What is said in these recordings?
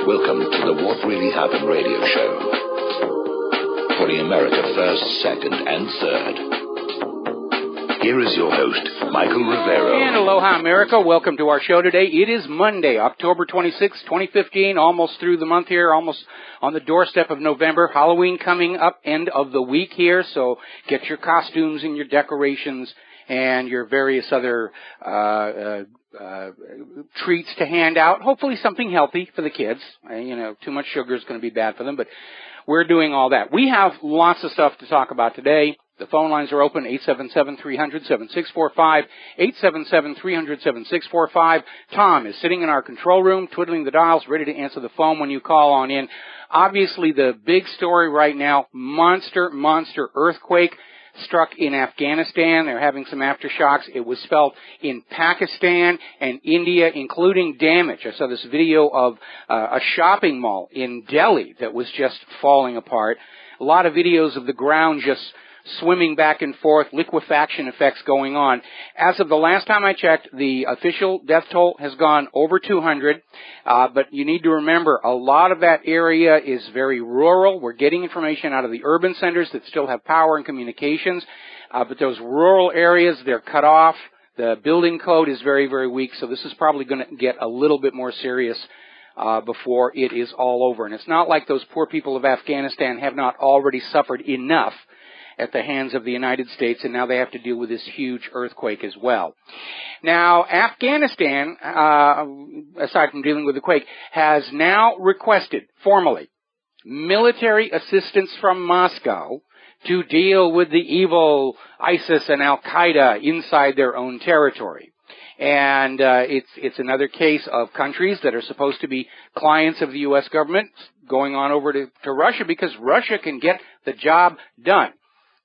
Welcome to the What Really Happened radio show. Putting America first, second, and third. Here is your host, Michael Rivero. And aloha, America. Welcome to our show today. It is Monday, October 26, 2015, almost through the month here, almost on the doorstep of November. Halloween coming up, end of the week here, so get your costumes and your decorations and your various other treats to hand out. Hopefully something healthy for the kids. Too much sugar is going to be bad for them, but we're doing all that. We have lots of stuff to talk about today. The phone lines are open, 877-300-7645, 877-300-7645. Tom is sitting in our control room, twiddling the dials, ready to answer the phone when you call on in. Obviously, the big story right now, monster earthquake struck in Afghanistan. They're having some aftershocks. It was felt in Pakistan and India, including damage. I saw this video of a shopping mall in Delhi that was just falling apart. A lot of videos of the ground just swimming back and forth, liquefaction effects going on. As of the last time I checked, the official death toll has gone over 200, but you need to remember a lot of that area is very rural. We're getting information out of the urban centers that still have power and communications, but those rural areas, they're cut off. The building code is very, very weak, so this is probably going to get a little bit more serious before it is all over. And it's not like those poor people of Afghanistan have not already suffered enough at the hands of the United States, and now they have to deal with this huge earthquake as well. Now, Afghanistan, aside from dealing with the quake, has now requested formally military assistance from Moscow to deal with the evil ISIS and Al-Qaeda inside their own territory. And it's another case of countries that are supposed to be clients of the U.S. government going on over to Russia because Russia can get the job done.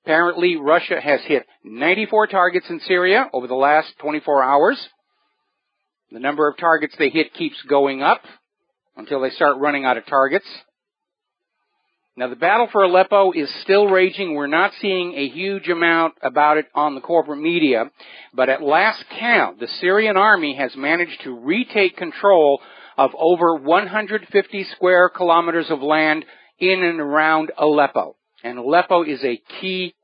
Apparently, Russia has hit 94 targets in Syria over the last 24 hours. The number of targets they hit keeps going up until they start running out of targets. Now, the battle for Aleppo is still raging. We're not seeing a huge amount about it on the corporate media, but at last count, the Syrian army has managed to retake control of over 150 square kilometers of land in and around Aleppo. And Aleppo is a key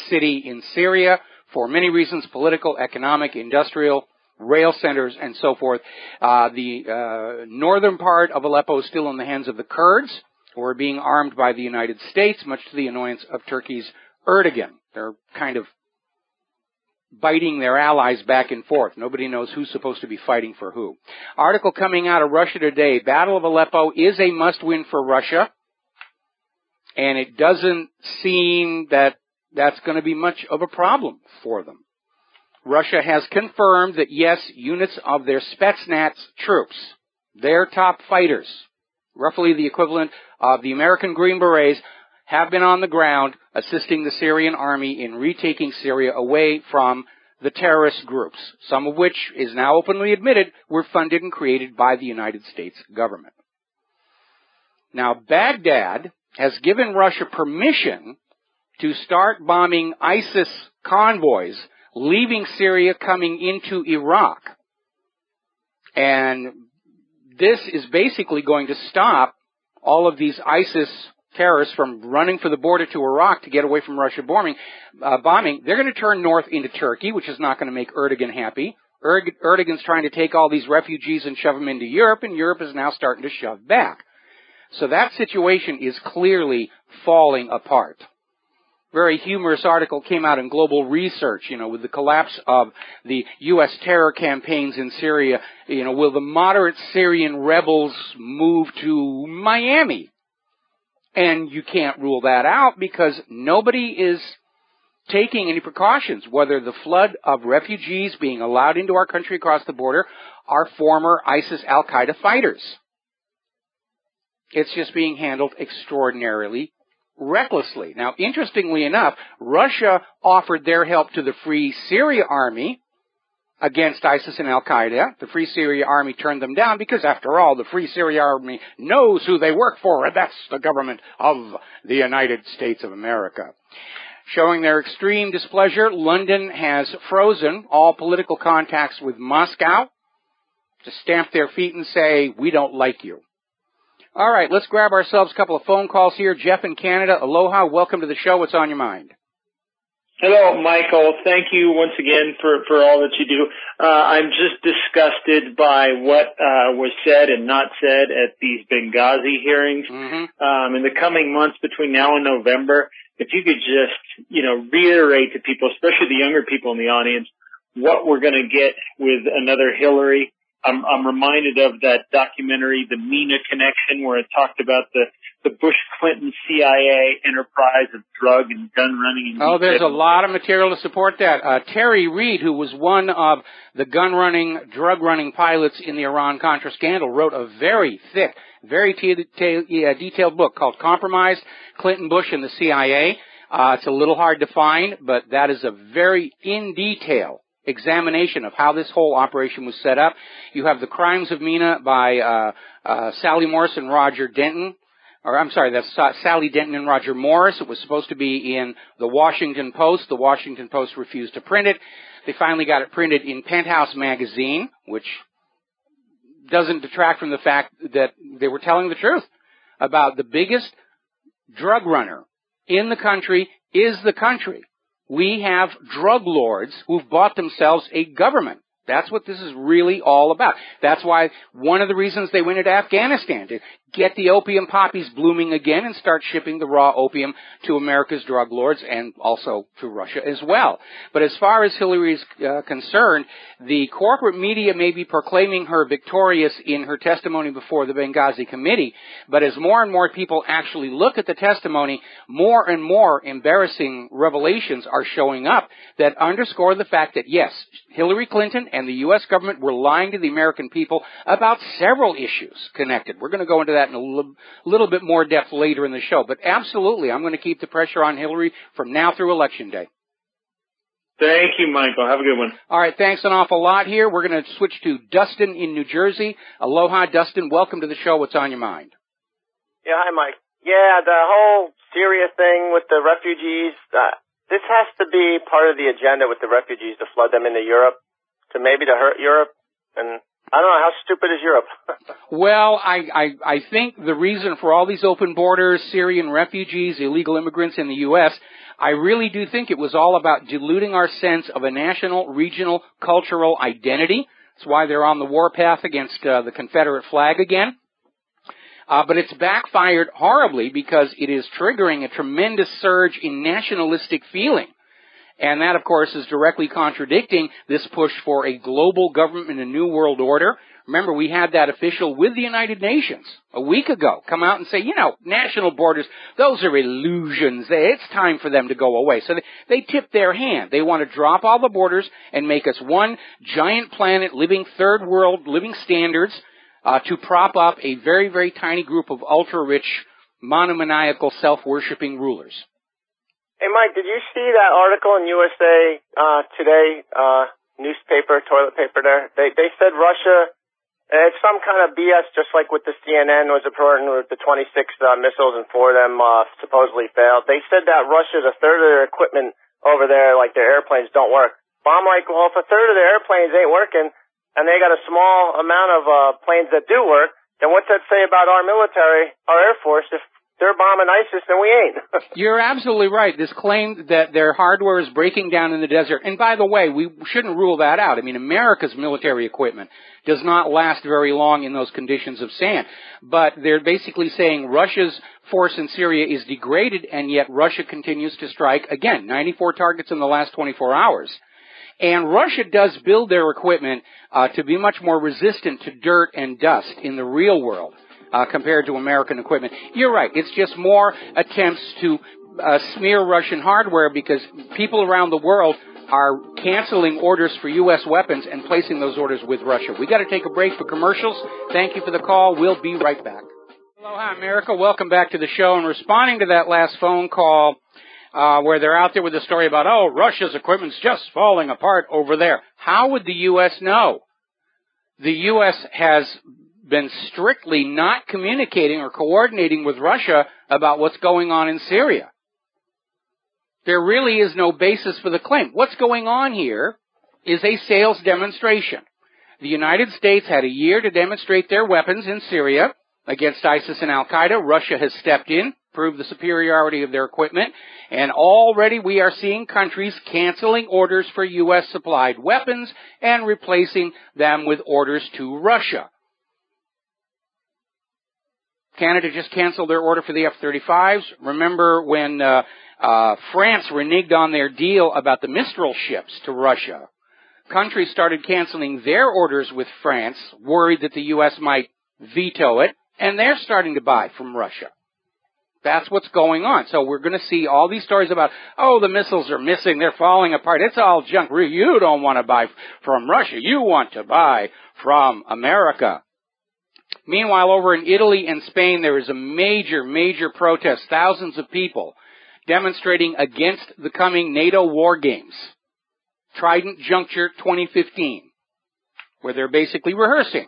city in Syria for many reasons, political, economic, industrial, rail centers, and so forth. The northern part of Aleppo is still in the hands of the Kurds, who are being armed by the United States, much to the annoyance of Turkey's Erdogan. They're kind of biting their allies back and forth. Nobody knows who's supposed to be fighting for who. Article coming out of Russia today, Battle of Aleppo is a must-win for Russia. And it doesn't seem that that's going to be much of a problem for them. Russia has confirmed that, yes, units of their Spetsnaz troops, their top fighters, roughly the equivalent of the American Green Berets, have been on the ground assisting the Syrian army in retaking Syria away from the terrorist groups, some of which is now openly admitted were funded and created by the United States government. Now, Baghdad has given Russia permission to start bombing ISIS convoys leaving Syria coming into Iraq. And this is basically going to stop all of these ISIS terrorists from running for the border to Iraq to get away from Russia bombing. They're going to turn north into Turkey, which is not going to make Erdogan happy. Erdogan's trying to take all these refugees and shove them into Europe, and Europe is now starting to shove back. So that situation is clearly falling apart. Very humorous article came out in Global Research, with the collapse of the U.S. terror campaigns in Syria. Will the moderate Syrian rebels move to Miami? And you can't rule that out because nobody is taking any precautions, whether the flood of refugees being allowed into our country across the border are former ISIS Al-Qaeda fighters. It's just being handled extraordinarily recklessly. Now, interestingly enough, Russia offered their help to the Free Syria Army against ISIS and Al-Qaeda. The Free Syria Army turned them down because, after all, the Free Syria Army knows who they work for, and that's the government of the United States of America. Showing their extreme displeasure, London has frozen all political contacts with Moscow to stamp their feet and say, we don't like you. All right, let's grab ourselves a couple of phone calls here. Jeff in Canada, aloha, welcome to the show. What's on your mind? Hello, Michael. Thank you once again for all that you do. I'm just disgusted by what was said and not said at these Benghazi hearings. Mm-hmm. In the coming months between now and November, if you could just, reiterate to people, especially the younger people in the audience, what we're going to get with another Hillary. I'm reminded of that documentary, The Mina Connection, where it talked about the Bush-Clinton CIA enterprise of drug and gun running. And there's a lot of material to support that. Terry Reid, who was one of the gun-running, drug-running pilots in the Iran-Contra scandal, wrote a very thick, very detailed book called Compromised, Clinton, Bush, and the CIA. It's a little hard to find, but that is a very in-detail examination of how this whole operation was set up. You have The Crimes of Mina by Sally Morris and Roger Denton. That's Sally Denton and Roger Morris. It was supposed to be in the Washington Post. The Washington Post refused to print it. They finally got it printed in Penthouse magazine, which doesn't detract from the fact that they were telling the truth about the biggest drug runner in the country is the country. We have drug lords who've bought themselves a government. That's what this is really all about. That's why one of the reasons they went into Afghanistan, to get the opium poppies blooming again and start shipping the raw opium to America's drug lords and also to Russia as well. But as far as Hillary is concerned, the corporate media may be proclaiming her victorious in her testimony before the Benghazi committee, but as more and more people actually look at the testimony, more and more embarrassing revelations are showing up that underscore the fact that, yes, Hillary Clinton and the U.S. government were lying to the American people about several issues connected. We're going to go into that in a little bit more depth later in the show. But absolutely, I'm going to keep the pressure on Hillary from now through Election Day. Thank you, Michael. Have a good one. All right, thanks an awful lot here. We're going to switch to Dustin in New Jersey. Aloha, Dustin. Welcome to the show. What's on your mind? Yeah, hi, Mike. Yeah, the whole Syria thing with the refugees, this has to be part of the agenda with the refugees to flood them into Europe, to maybe to hurt Europe. And I don't know, how stupid is Europe? Well, I think the reason for all these open borders, Syrian refugees, illegal immigrants in the U.S., I really do think it was all about diluting our sense of a national, regional, cultural identity. That's why they're on the warpath against the Confederate flag again. But it's backfired horribly because it is triggering a tremendous surge in nationalistic feeling. And that, of course, is directly contradicting this push for a global government and a new world order. Remember, we had that official with the United Nations a week ago come out and say, national borders, those are illusions. It's time for them to go away. So they tipped their hand. They want to drop all the borders and make us one giant planet, living third world, living standards, to prop up a very, very tiny group of ultra-rich, monomaniacal, self-worshipping rulers. Hey, Mike, did you see that article in USA Today newspaper, toilet paper there? They said Russia, it's some kind of BS, just like with the CNN was reporting with the 26 missiles and 4 of them supposedly failed. They said that Russia's a third of their equipment over there, like their airplanes, don't work. But I'm like, well, if a third of their airplanes ain't working and they got a small amount of planes that do work, then what's that say about our military, our Air Force, if they're bombing ISIS, then we ain't. You're absolutely right. This claim that their hardware is breaking down in the desert. And by the way, we shouldn't rule that out. I mean, America's military equipment does not last very long in those conditions of sand. But they're basically saying Russia's force in Syria is degraded, and yet Russia continues to strike. Again, 94 targets in the last 24 hours. And Russia does build their equipment to be much more resistant to dirt and dust in the real world. Compared to American equipment. You're right. It's just more attempts to smear Russian hardware because people around the world are canceling orders for U.S. weapons and placing those orders with Russia. We got to take a break for commercials. Thank you for the call. We'll be right back. Aloha, America. Welcome back to the show. And responding to that last phone call where they're out there with the story about, Russia's equipment's just falling apart over there. How would the U.S. know? The U.S. has been strictly not communicating or coordinating with Russia about what's going on in Syria. There really is no basis for the claim. What's going on here is a sales demonstration. The United States had a year to demonstrate their weapons in Syria. against ISIS and Al-Qaeda. Russia has stepped in, proved the superiority of their equipment, and already we are seeing countries canceling orders for U.S.-supplied weapons and replacing them with orders to Russia. Canada just canceled their order for the F-35s. Remember when France reneged on their deal about the Mistral ships to Russia? Countries started canceling their orders with France, worried that the U.S. might veto it, and they're starting to buy from Russia. That's what's going on. So we're going to see all these stories about, oh, the missiles are missing, they're falling apart. It's all junk. You don't want to buy from Russia. You want to buy from America. Meanwhile, over in Italy and Spain, there is a major, major protest. Thousands of people demonstrating against the coming NATO war games. Trident Juncture 2015, where they're basically rehearsing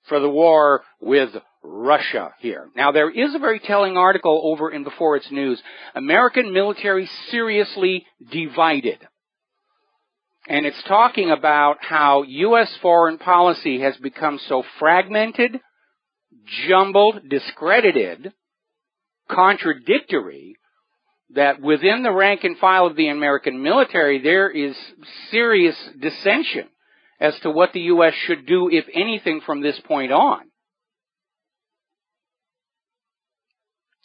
for the war with Russia here. Now, there is a very telling article over in Before It's News. American military seriously divided. And it's talking about how U.S. foreign policy has become so fragmented, jumbled, discredited, contradictory, that within the rank and file of the American military, there is serious dissension as to what the U.S. should do, if anything, from this point on.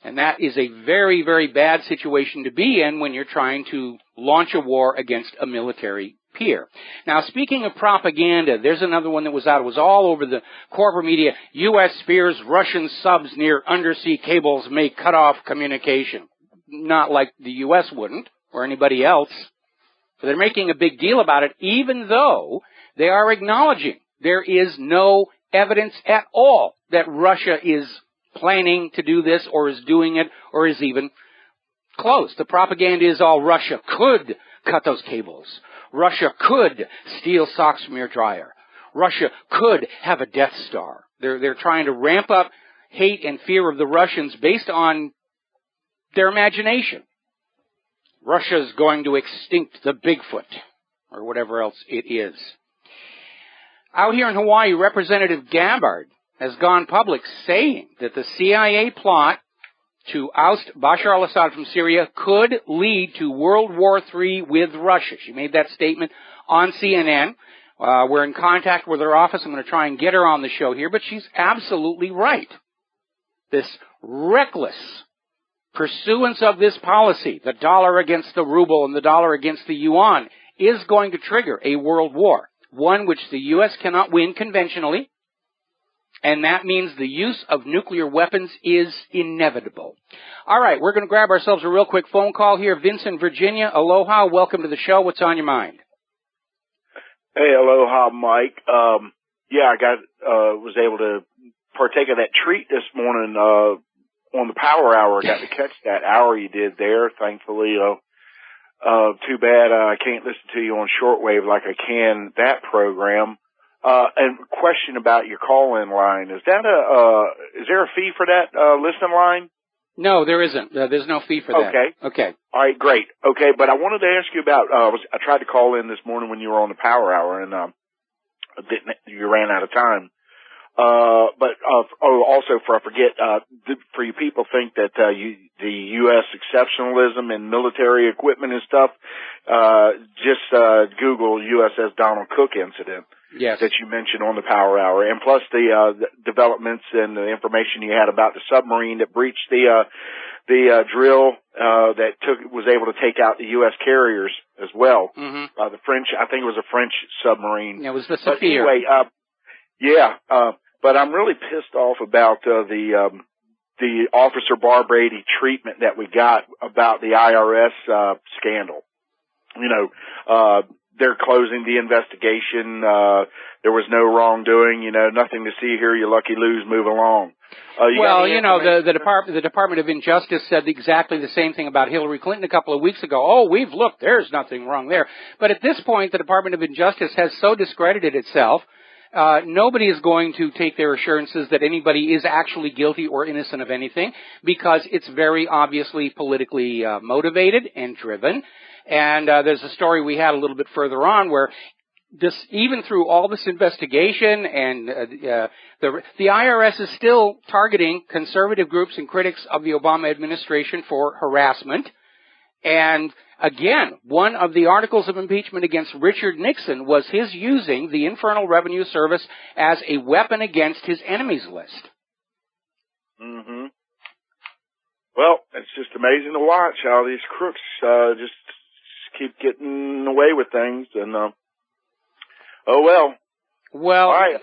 And that is a very, very bad situation to be in when you're trying to launch a war against a military peer. Now, speaking of propaganda, there's another one that was out. It was all over the corporate media. U.S. fears Russian subs near undersea cables may cut off communication. Not like the U.S. wouldn't, or anybody else. So they're making a big deal about it, even though they are acknowledging there is no evidence at all that Russia is planning to do this, or is doing it, or is even close. The propaganda is all Russia could cut those cables. Russia could steal socks from your dryer. Russia could have a Death Star. They're trying to ramp up hate and fear of the Russians based on their imagination. Russia's going to extinct the Bigfoot, or whatever else it is. Out here in Hawaii, Representative Gabbard has gone public saying that the CIA plot to oust Bashar al-Assad from Syria could lead to World War III with Russia. She made that statement on CNN. We're in contact with her office. I'm going to try and get her on the show here, but she's absolutely right. This reckless pursuance of this policy, the dollar against the ruble and the dollar against the yuan, is going to trigger a world war, one which the U.S. cannot win conventionally, and that means the use of nuclear weapons is inevitable. All right, we're going to grab ourselves a real quick phone call here. Vincent, Virginia, aloha, welcome to the show. What's on your mind? Hey, aloha, Mike. I was able to partake of that treat this morning on the Power Hour. I got to catch that hour you did there, thankfully. Too bad I can't listen to you on shortwave like I can that program. And question about your call-in line. Is there a fee for that listen line? No, there isn't. There's no fee for that. Okay. All right, great. Okay, but I wanted to ask you about, I tried to call in this morning when you were on the Power Hour, and you ran out of time. Also, for you people think that the U.S. exceptionalism in military equipment and stuff, just Google USS Donald Cook incident. Yes. That you mentioned on the Power Hour, and plus the developments and the information you had about the submarine that breached the drill that was able to take out the U.S. carriers as well. Mm-hmm. The French, I think it was a French submarine. Yeah, it was the Sapphire. But anyway, but I'm really pissed off about the Officer Bar Brady treatment that we got about the IRS scandal. They're closing the investigation. There was no wrongdoing. Nothing to see here. You lucky lose. Move along. The Department of Injustice said exactly the same thing about Hillary Clinton a couple of weeks ago. Oh, we've looked. There's nothing wrong there. But at this point, the Department of Injustice has so discredited itself. Nobody is going to take their assurances that anybody is actually guilty or innocent of anything, because it's very obviously politically motivated and driven. And there's a story we had a little bit further on where even through all this investigation, and the IRS is still targeting conservative groups and critics of the Obama administration for harassment. And again, one of the articles of impeachment against Richard Nixon was his using the Internal Revenue Service as a weapon against his enemies list. Mm-hmm. Well, it's just amazing to watch how these crooks just keep getting away with things, and oh well. Well, right,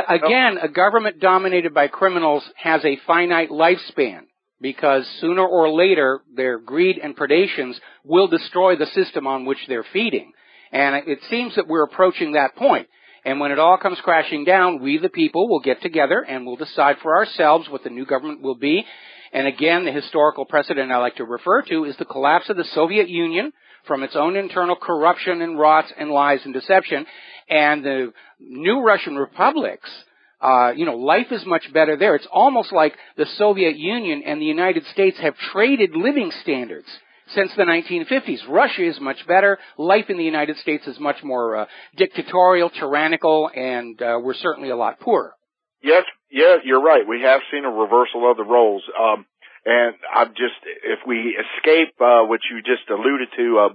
again, a government dominated by criminals has a finite lifespan, because sooner or later their greed and predations will destroy the system on which they're feeding. And it seems that we're approaching that point. And when it all comes crashing down, we the people will get together and we'll decide for ourselves what the new government will be. And again, the historical precedent I like to refer to is the collapse of the Soviet Union from its own internal corruption and rots and lies and deception. And the new Russian republics, life is much better there. It's almost like the Soviet Union and the United States have traded living standards since the 1950s. Russia is much better. Life in the United States is much more dictatorial, tyrannical, and we're certainly a lot poorer. Yes, you're right. We have seen a reversal of the roles. And if we escape what you just alluded to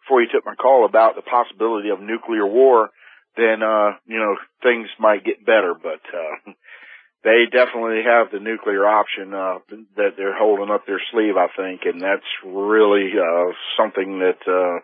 before you took my call about the possibility of nuclear war, then, things might get better. But they definitely have the nuclear option that they're holding up their sleeve, I think. And that's really something that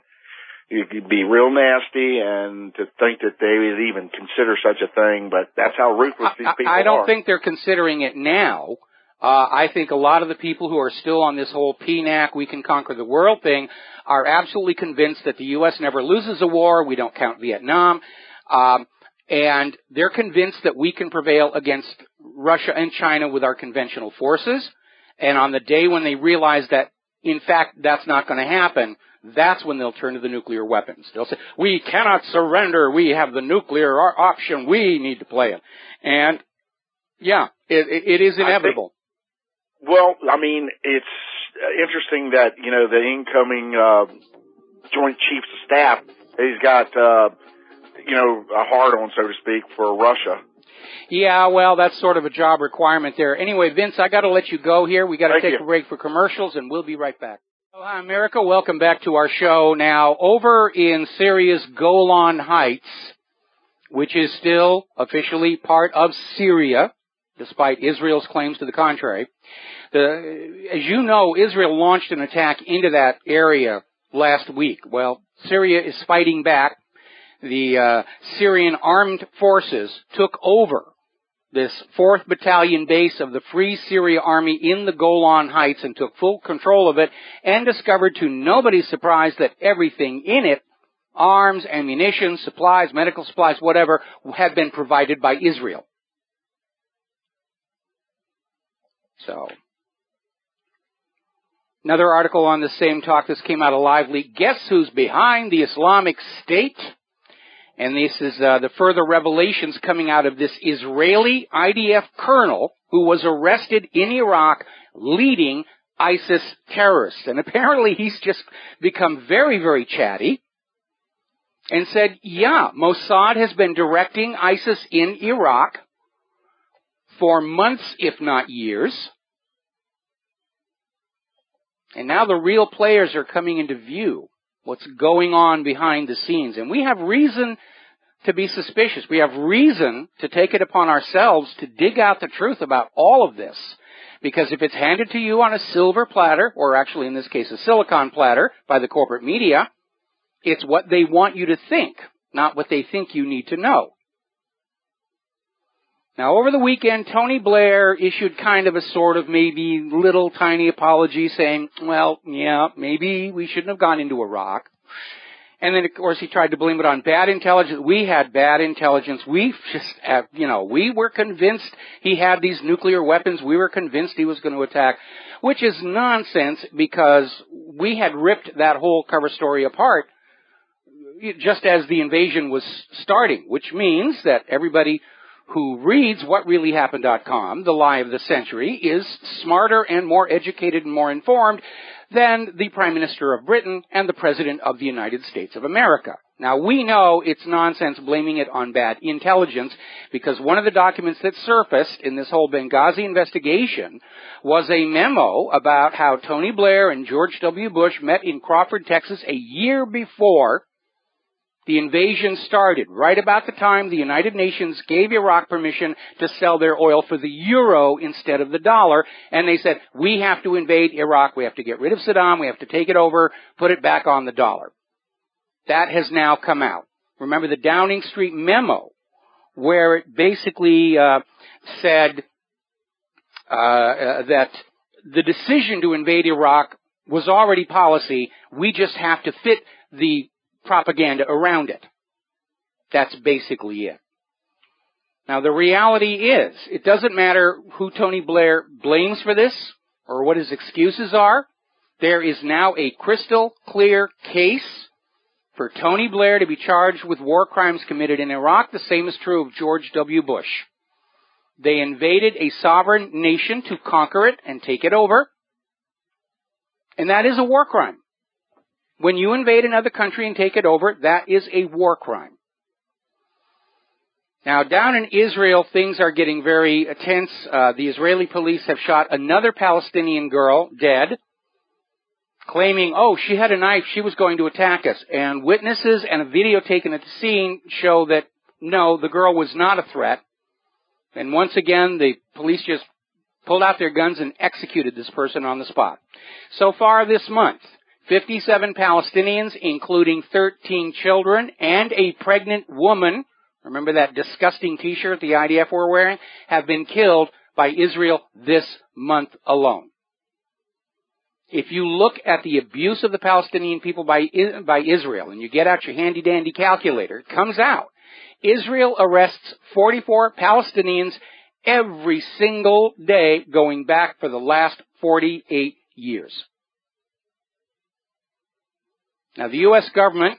it could be real nasty, and to think that they would even consider such a thing. But that's how ruthless these people are. I don't think they're considering it now. I think a lot of the people who are still on this whole PNAC, we can conquer the world thing, are absolutely convinced that the U.S. never loses a war. We don't count Vietnam. And they're convinced that we can prevail against Russia and China with our conventional forces. And on the day when they realize that, in fact, that's not going to happen, that's when they'll turn to the nuclear weapons. They'll say, we cannot surrender. We have the nuclear option. We need to play it. And, yeah, it is inevitable. Well, I mean, it's interesting that, the incoming Joint Chiefs of Staff, he's got, a hard-on, so to speak, for Russia. Yeah, well, that's sort of a job requirement there. Anyway, Vince, I got to let you go here. We got to take a break for commercials, and we'll be right back. Well, hi, America. Welcome back to our show. Now, over in Syria's Golan Heights, which is still officially part of Syria, despite Israel's claims to the contrary. As you know, Israel launched an attack into that area last week. Well, Syria is fighting back. The Syrian armed forces took over this 4th Battalion base of the Free Syria Army in the Golan Heights and took full control of it, and discovered to nobody's surprise that everything in it, arms, ammunition, supplies, medical supplies, whatever, had been provided by Israel. So, another article on the same talk. This came out of Lively. Guess who's behind the Islamic State? And this is the further revelations coming out of this Israeli IDF colonel who was arrested in Iraq leading ISIS terrorists. And apparently he's just become very, very chatty and said, yeah, Mossad has been directing ISIS in Iraq for months, if not years. And now the real players are coming into view. What's going on behind the scenes. And we have reason to be suspicious. We have reason to take it upon ourselves to dig out the truth about all of this. Because if it's handed to you on a silver platter, or actually in this case a silicon platter, by the corporate media, it's what they want you to think, not what they think you need to know. Now, over the weekend, Tony Blair issued kind of a sort of maybe little tiny apology saying, well, yeah, maybe we shouldn't have gone into Iraq. And then, of course, he tried to blame it on bad intelligence. We had bad intelligence. We just, we were convinced he had these nuclear weapons. We were convinced he was going to attack, which is nonsense because we had ripped that whole cover story apart just as the invasion was starting, which means that everybody who reads WhatReallyHappened.com, the lie of the century, is smarter and more educated and more informed than the Prime Minister of Britain and the President of the United States of America. Now, we know it's nonsense blaming it on bad intelligence, because one of the documents that surfaced in this whole Benghazi investigation was a memo about how Tony Blair and George W. Bush met in Crawford, Texas a year before the invasion started, right about the time the United Nations gave Iraq permission to sell their oil for the euro instead of the dollar, and they said, we have to invade Iraq, we have to get rid of Saddam, we have to take it over, put it back on the dollar. That has now come out. Remember the Downing Street memo, where it basically said that the decision to invade Iraq was already policy, we just have to fit the propaganda around it. That's basically it. Now the reality is, it doesn't matter who Tony Blair blames for this, or what his excuses are, there is now a crystal clear case for Tony Blair to be charged with war crimes committed in Iraq. The same is true of George W. Bush. They invaded a sovereign nation to conquer it and take it over, and that is a war crime. When you invade another country and take it over, that is a war crime. Now, down in Israel, things are getting very tense. The Israeli police have shot another Palestinian girl dead, claiming, oh, she had a knife, she was going to attack us. And witnesses and a video taken at the scene show that, no, the girl was not a threat. And once again, the police just pulled out their guns and executed this person on the spot. So far this month, 57 Palestinians, including 13 children and a pregnant woman, remember that disgusting t-shirt the IDF were wearing, have been killed by Israel this month alone. If you look at the abuse of the Palestinian people by Israel, and you get out your handy-dandy calculator, it comes out. Israel arrests 44 Palestinians every single day going back for the last 48 years. Now, the U.S. government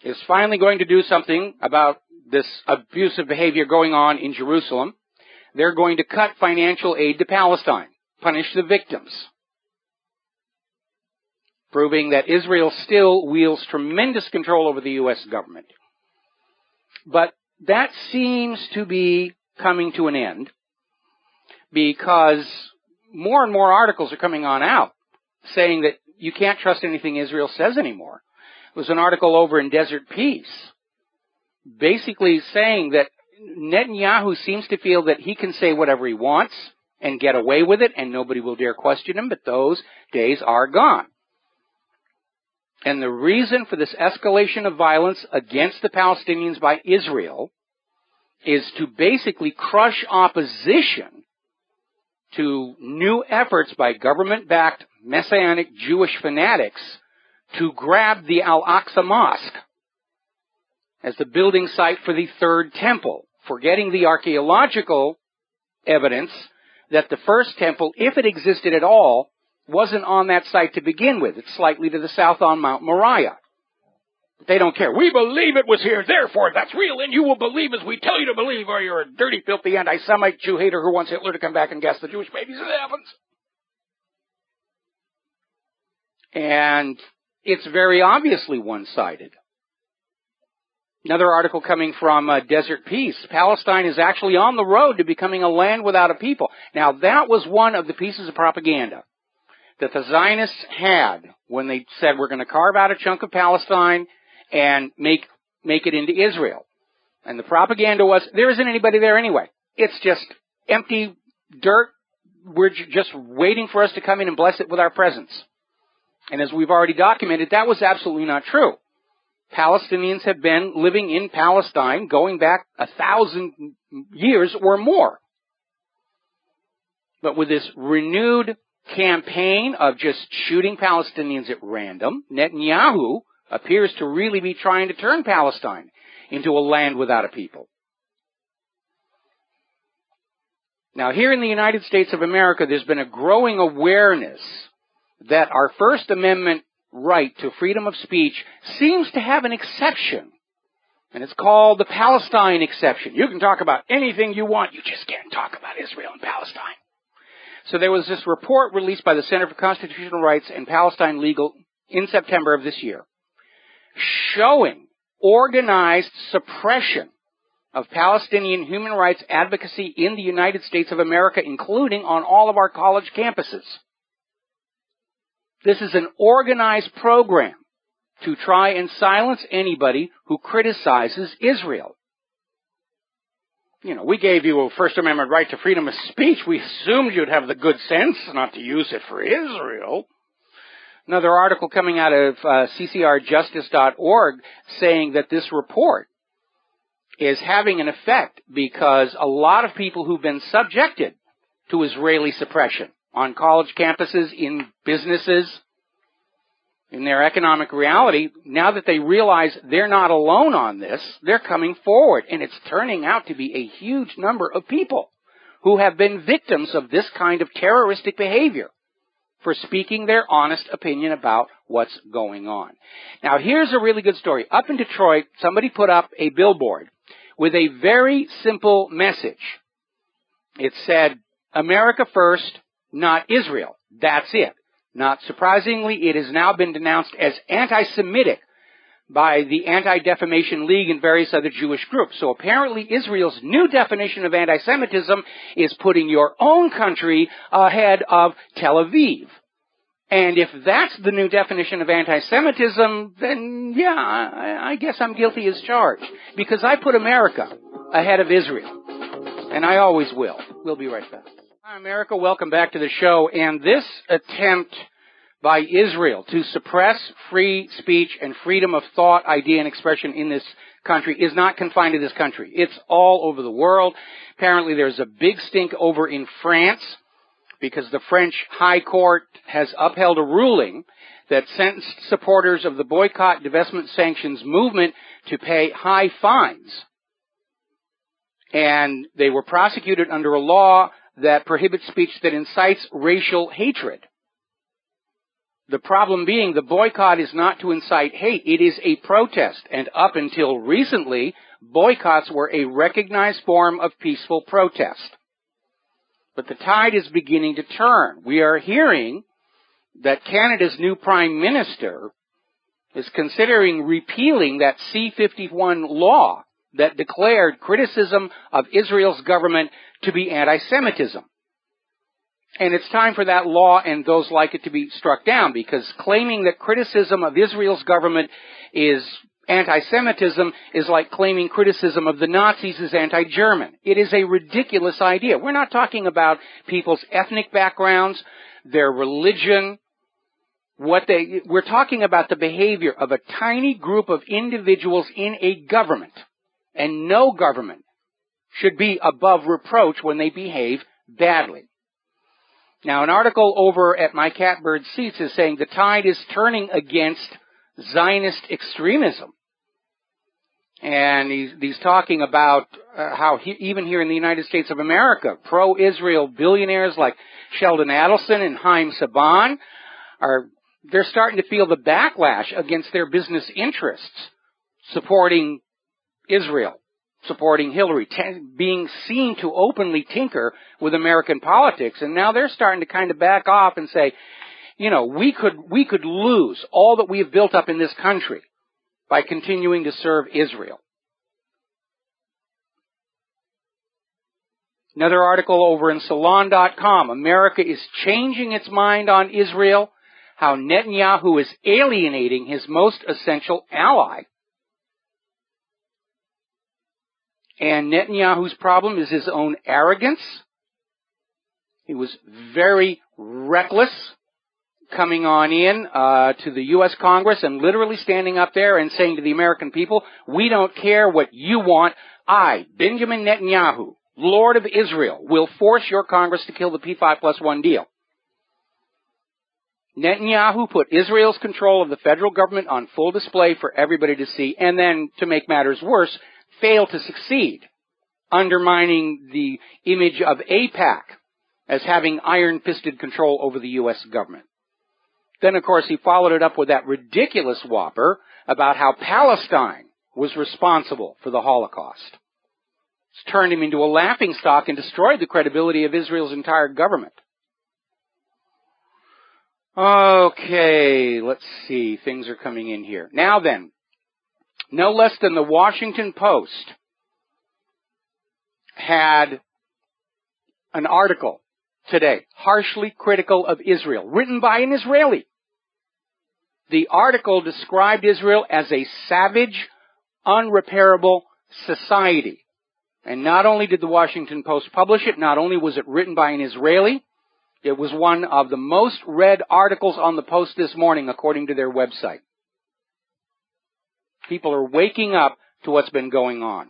is finally going to do something about this abusive behavior going on in Jerusalem. They're going to cut financial aid to Palestine, punish the victims, proving that Israel still wields tremendous control over the U.S. government. But that seems to be coming to an end, because more and more articles are coming on out saying that you can't trust anything Israel says anymore. There was an article over in Desert Peace basically saying that Netanyahu seems to feel that he can say whatever he wants and get away with it and nobody will dare question him, but those days are gone. And the reason for this escalation of violence against the Palestinians by Israel is to basically crush opposition to new efforts by government-backed Messianic Jewish fanatics to grab the Al-Aqsa Mosque as the building site for the Third Temple, forgetting the archaeological evidence that the First Temple, if it existed at all, wasn't on that site to begin with. It's slightly to the south on Mount Moriah. But they don't care. We believe it was here, therefore that's real, and you will believe as we tell you to believe, or you're a dirty, filthy, anti-Semite Jew hater who wants Hitler to come back and gas the Jewish babies in the heavens. And it's very obviously one-sided. Another article coming from Desert Peace. Palestine is actually on the road to becoming a land without a people. Now, that was one of the pieces of propaganda that the Zionists had when they said we're going to carve out a chunk of Palestine and make it into Israel. And the propaganda was, there isn't anybody there anyway. It's just empty dirt. We're just waiting for us to come in and bless it with our presence. And as we've already documented, that was absolutely not true. Palestinians have been living in Palestine going back 1,000 years or more. But with this renewed campaign of just shooting Palestinians at random, Netanyahu appears to really be trying to turn Palestine into a land without a people. Now, here in the United States of America, there's been a growing awareness that our First Amendment right to freedom of speech seems to have an exception. And it's called the Palestine exception. You can talk about anything you want, you just can't talk about Israel and Palestine. So there was this report released by the Center for Constitutional Rights and Palestine Legal in September of this year, showing organized suppression of Palestinian human rights advocacy in the United States of America, including on all of our college campuses. This is an organized program to try and silence anybody who criticizes Israel. You know, we gave you a First Amendment right to freedom of speech. We assumed you'd have the good sense not to use it for Israel. Another article coming out of ccrjustice.org saying that this report is having an effect because a lot of people who've been subjected to Israeli suppression on college campuses, in businesses, in their economic reality, now that they realize they're not alone on this, they're coming forward. And it's turning out to be a huge number of people who have been victims of this kind of terroristic behavior for speaking their honest opinion about what's going on. Now, here's a really good story. Up in Detroit, somebody put up a billboard with a very simple message. It said, America first, not Israel. That's it. Not surprisingly, it has now been denounced as anti-Semitic by the Anti-Defamation League and various other Jewish groups. So apparently Israel's new definition of anti-Semitism is putting your own country ahead of Tel Aviv. And if that's the new definition of anti-Semitism, then yeah, I guess I'm guilty as charged. Because I put America ahead of Israel. And I always will. We'll be right back. Hi, America. Welcome back to the show. And this attempt by Israel to suppress free speech and freedom of thought, idea, and expression in this country is not confined to this country. It's all over the world. Apparently there's a big stink over in France because the French High Court has upheld a ruling that sentenced supporters of the boycott, divestment, sanctions movement to pay high fines. And they were prosecuted under a law that prohibits speech that incites racial hatred. The problem being the boycott is not to incite hate, it is a protest. And up until recently, boycotts were a recognized form of peaceful protest. But the tide is beginning to turn. We are hearing that Canada's new Prime Minister is considering repealing that C-51 law that declared criticism of Israel's government to be anti-Semitism. And it's time for that law and those like it to be struck down, because claiming that criticism of Israel's government is anti-Semitism is like claiming criticism of the Nazis is anti-German. It is a ridiculous idea. We're not talking about people's ethnic backgrounds, their religion, we're talking about the behavior of a tiny group of individuals in a government. And no government should be above reproach when they behave badly. Now, an article over at My Catbird Seats is saying the tide is turning against Zionist extremism. And he's talking about how even here in the United States of America, pro-Israel billionaires like Sheldon Adelson and Haim Saban they're starting to feel the backlash against their business interests, supporting Israel, supporting Hillary, being seen to openly tinker with American politics. And now they're starting to kind of back off and say, you know, we could lose all that we have built up in this country by continuing to serve Israel. Another article over in Salon.com. America is changing its mind on Israel, how Netanyahu is alienating his most essential ally. And Netanyahu's problem is his own arrogance. He was very reckless coming on in to the U.S. Congress and literally standing up there and saying to the American people, we don't care what you want. I, Benjamin Netanyahu, Lord of Israel, will force your Congress to kill the P5+1 deal. Netanyahu put Israel's control of the federal government on full display for everybody to see, and then, to make matters worse, failed to succeed, undermining the image of AIPAC as having iron-fisted control over the U.S. government. Then, of course, he followed it up with that ridiculous whopper about how Palestine was responsible for the Holocaust. It's turned him into a laughingstock and destroyed the credibility of Israel's entire government. Okay, let's see. Things are coming in here. Now then, no less than the Washington Post had an article today, harshly critical of Israel, written by an Israeli. The article described Israel as a savage, unrepairable society. And not only did the Washington Post publish it, not only was it written by an Israeli, it was one of the most read articles on the Post this morning, according to their website. People are waking up to what's been going on.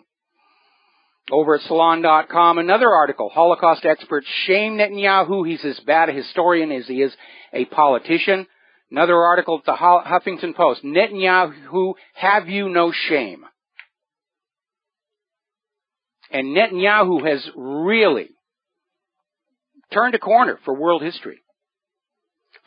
Over at Salon.com, another article, Holocaust experts shame Netanyahu. He's as bad a historian as he is a politician. Another article at the Huffington Post, Netanyahu, have you no shame? And Netanyahu has really turned a corner for world history.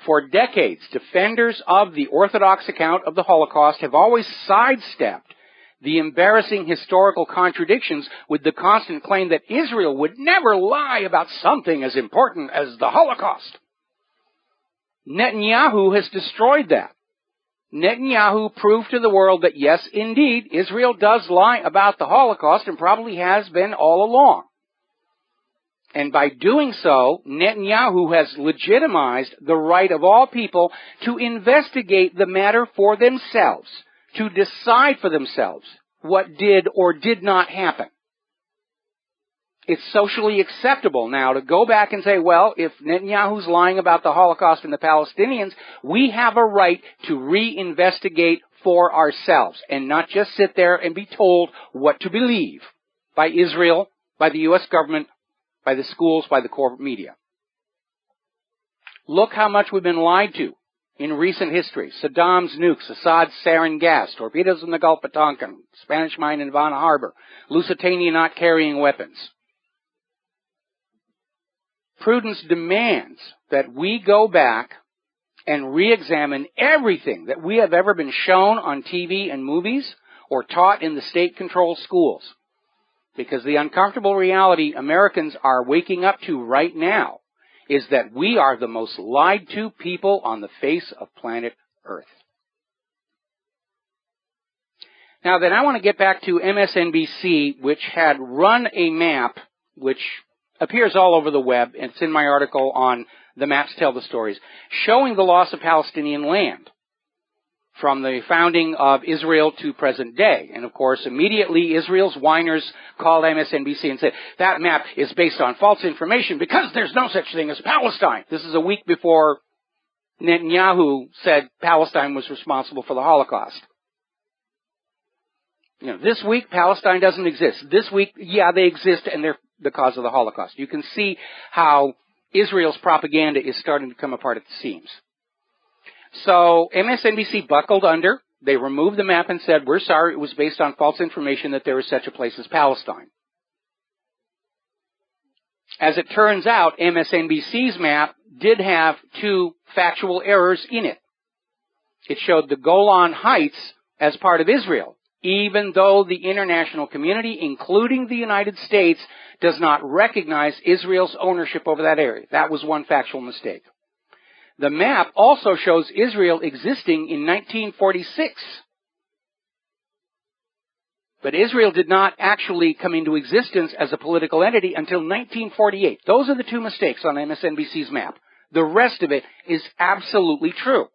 For decades, defenders of the Orthodox account of the Holocaust have always sidestepped the embarrassing historical contradictions with the constant claim that Israel would never lie about something as important as the Holocaust. Netanyahu has destroyed that. Netanyahu proved to the world that yes, indeed, Israel does lie about the Holocaust and probably has been all along. And by doing so, Netanyahu has legitimized the right of all people to investigate the matter for themselves, to decide for themselves what did or did not happen. It's socially acceptable now to go back and say, well, if Netanyahu's lying about the Holocaust and the Palestinians, we have a right to reinvestigate for ourselves and not just sit there and be told what to believe by Israel, by the U.S. government, by the schools, by the corporate media. Look how much we've been lied to in recent history. Saddam's nukes, Assad's sarin gas, torpedoes in the Gulf of Tonkin, Spanish mine in Havana Harbor, Lusitania not carrying weapons. Prudence demands that we go back and re-examine everything that we have ever been shown on TV and movies or taught in the state-controlled schools. Because the uncomfortable reality Americans are waking up to right now is that we are the most lied to people on the face of planet Earth. Now then, I want to get back to MSNBC, which had run a map, which appears all over the web, and it's in my article on The Maps Tell the Stories, showing the loss of Palestinian land from the founding of Israel to present day. And of course, immediately Israel's whiners called MSNBC and said, that map is based on false information because there's no such thing as Palestine. This is a week before Netanyahu said Palestine was responsible for the Holocaust. You know, this week, Palestine doesn't exist. This week, yeah, they exist and they're the cause of the Holocaust. You can see how Israel's propaganda is starting to come apart at the seams. So MSNBC buckled under. They removed the map and said, we're sorry, it was based on false information that there is such a place as Palestine. As it turns out, MSNBC's map did have two factual errors in it. It showed the Golan Heights as part of Israel, even though the international community, including the United States, does not recognize Israel's ownership over that area. That was one factual mistake. The map also shows Israel existing in 1946. But Israel did not actually come into existence as a political entity until 1948. Those are the two mistakes on MSNBC's map. The rest of it is absolutely true.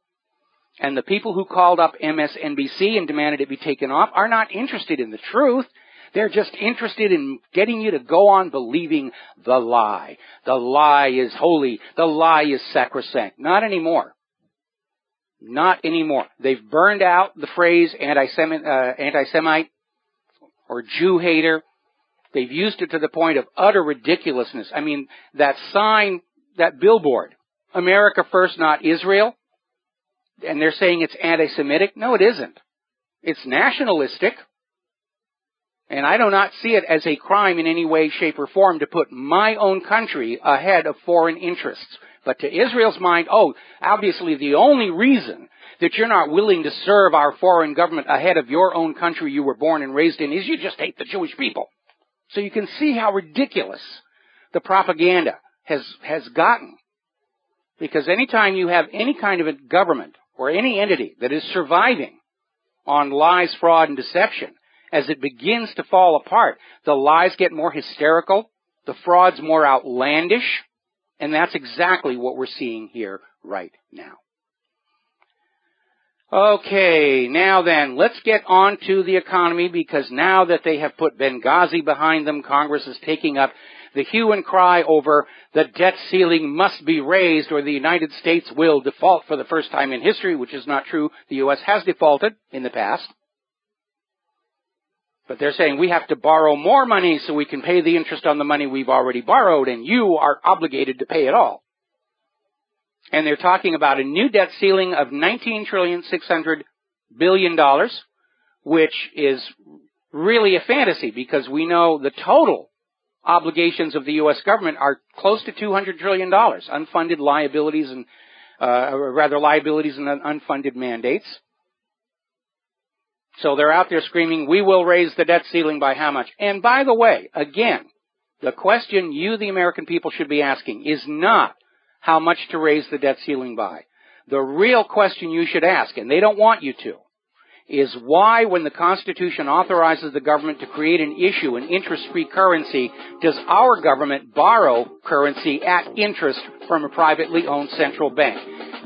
And the people who called up MSNBC and demanded it be taken off are not interested in the truth. They're just interested in getting you to go on believing the lie. The lie is holy. The lie is sacrosanct. Not anymore. Not anymore. They've burned out the phrase anti-Semite or Jew hater. They've used it to the point of utter ridiculousness. I mean, that sign, that billboard, America First, not Israel, and they're saying it's anti-Semitic. No, it isn't. It's nationalistic. And I do not see it as a crime in any way, shape, or form to put my own country ahead of foreign interests. But to Israel's mind, obviously the only reason that you're not willing to serve our foreign government ahead of your own country you were born and raised in is you just hate the Jewish people. So you can see how ridiculous the propaganda has gotten. Because anytime you have any kind of a government or any entity that is surviving on lies, fraud, and deception. As it begins to fall apart, the lies get more hysterical, the fraud's more outlandish, and that's exactly what we're seeing here right now. Okay, now then, let's get on to the economy, because now that they have put Benghazi behind them, Congress is taking up the hue and cry over the debt ceiling must be raised or the United States will default for the first time in history, which is not true. The U.S. has defaulted in the past. But they're saying we have to borrow more money so we can pay the interest on the money we've already borrowed, and you are obligated to pay it all. And they're talking about a new debt ceiling of $19.6 trillion, which is really a fantasy, because we know the total obligations of the U.S. government are close to $200 trillion, unfunded liabilities and, liabilities and unfunded mandates. So they're out there screaming, we will raise the debt ceiling by how much? And by the way, again, the question you, the American people, should be asking is not how much to raise the debt ceiling by. The real question you should ask, and they don't want you to, is why, when the Constitution authorizes the government to create and issue an interest-free currency, does our government borrow currency at interest from a privately owned central bank?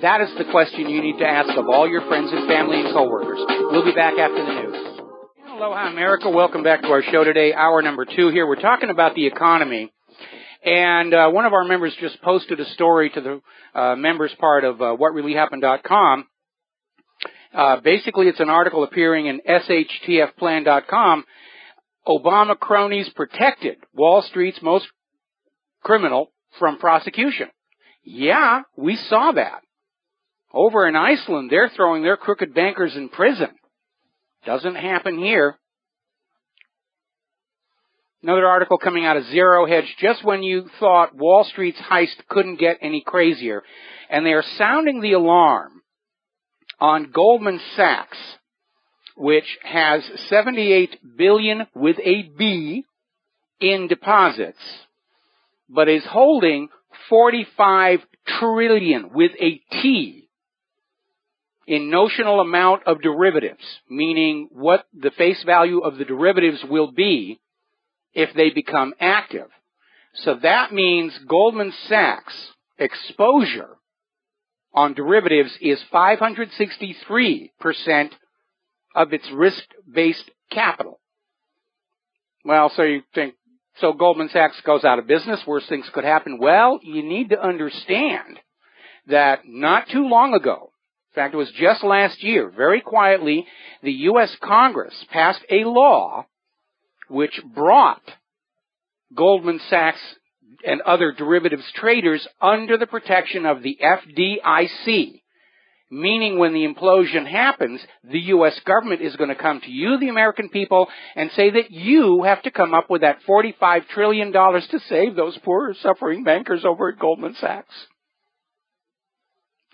That is the question you need to ask of all your friends and family and coworkers. We'll be back after the news. Aloha, America. Welcome back to our show today, hour number 2 here. We're talking about the economy. And one of our members just posted a story to the members part of WhatReallyHappened.com. Basically, it's an article appearing in SHTFplan.com. Obama cronies protected Wall Street's most criminal from prosecution. Yeah, we saw that. Over in Iceland, they're throwing their crooked bankers in prison. Doesn't happen here. Another article coming out of Zero Hedge, just when you thought Wall Street's heist couldn't get any crazier. And they are sounding the alarm on Goldman Sachs, which has $78 billion with a B in deposits, but is holding $45 trillion with a T in notional amount of derivatives, meaning what the face value of the derivatives will be if they become active. So that means Goldman Sachs' exposure on derivatives is 563% of its risk-based capital. Well, so you think, so Goldman Sachs goes out of business, worse things could happen. Well, you need to understand that not too long ago, in fact, it was just last year, very quietly, the U.S. Congress passed a law which brought Goldman Sachs and other derivatives traders under the protection of the FDIC, meaning when the implosion happens, the U.S. government is going to come to you, the American people, and say that you have to come up with that $45 trillion to save those poor, suffering bankers over at Goldman Sachs.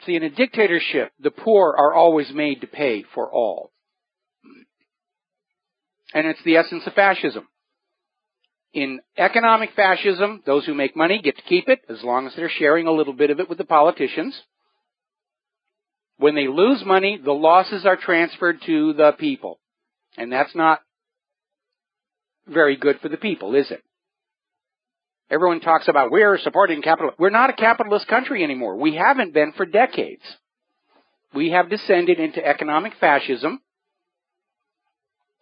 See, in a dictatorship, the poor are always made to pay for all. And it's the essence of fascism. In economic fascism, those who make money get to keep it as long as they're sharing a little bit of it with the politicians. When they lose money, the losses are transferred to the people. And that's not very good for the people, is it? Everyone talks about we're supporting capital. We're not a capitalist country anymore. We haven't been for decades. We have descended into economic fascism,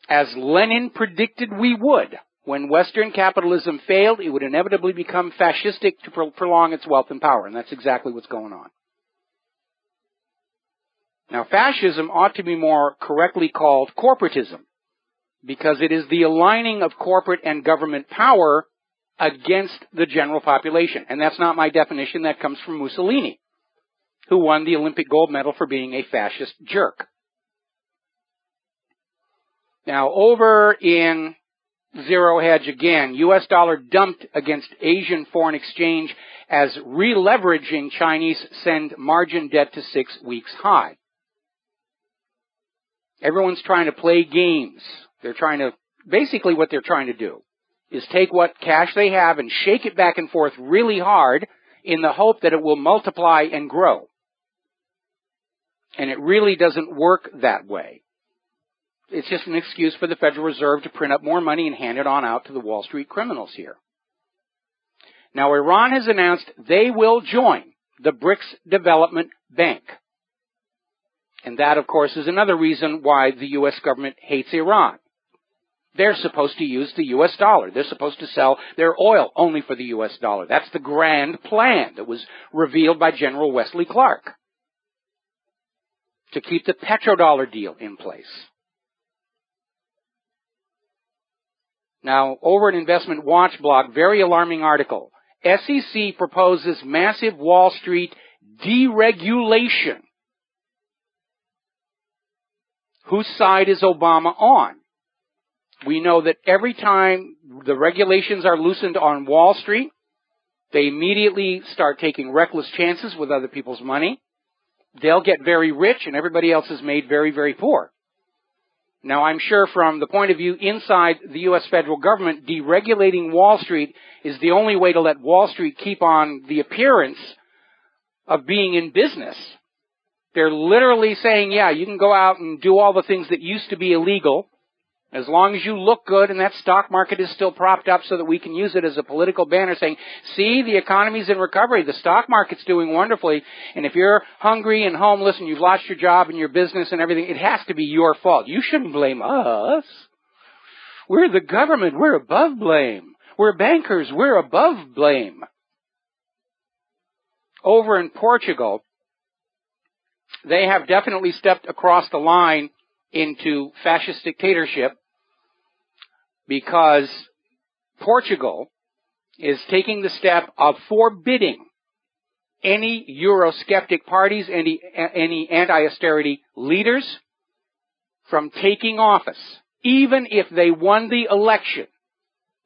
as Lenin predicted we would. When Western capitalism failed, it would inevitably become fascistic to prolong its wealth and power, and that's exactly what's going on. Now, fascism ought to be more correctly called corporatism, because it is the aligning of corporate and government power against the general population. And that's not my definition. That comes from Mussolini, who won the Olympic gold medal for being a fascist jerk. Now, over in Zero Hedge again, U.S. dollar dumped against Asian foreign exchange as re-leveraging Chinese send margin debt to 6 weeks high. Everyone's trying to play games. Basically what they're trying to do is take what cash they have and shake it back and forth really hard in the hope that it will multiply and grow. And it really doesn't work that way. It's just an excuse for the Federal Reserve to print up more money and hand it on out to the Wall Street criminals here. Now, Iran has announced they will join the BRICS Development Bank. And that, of course, is another reason why the U.S. government hates Iran. They're supposed to use the U.S. dollar. They're supposed to sell their oil only for the U.S. dollar. That's the grand plan that was revealed by General Wesley Clark to keep the petrodollar deal in place. Now, over at Investment Watch blog, very alarming article. SEC proposes massive Wall Street deregulation. Whose side is Obama on? We know that every time the regulations are loosened on Wall Street, they immediately start taking reckless chances with other people's money. They'll get very rich and everybody else is made very, very poor. Now, I'm sure from the point of view inside the U.S. federal government, deregulating Wall Street is the only way to let Wall Street keep on the appearance of being in business. They're literally saying, yeah, you can go out and do all the things that used to be illegal, as long as you look good and that stock market is still propped up so that we can use it as a political banner saying, see, the economy's in recovery, the stock market's doing wonderfully, and if you're hungry and homeless and you've lost your job and your business and everything, it has to be your fault. You shouldn't blame us. We're the government. We're above blame. We're bankers. We're above blame. Over in Portugal, they have definitely stepped across the line into fascist dictatorship because Portugal is taking the step of forbidding any Eurosceptic parties, any anti-austerity leaders from taking office, even if they won the election.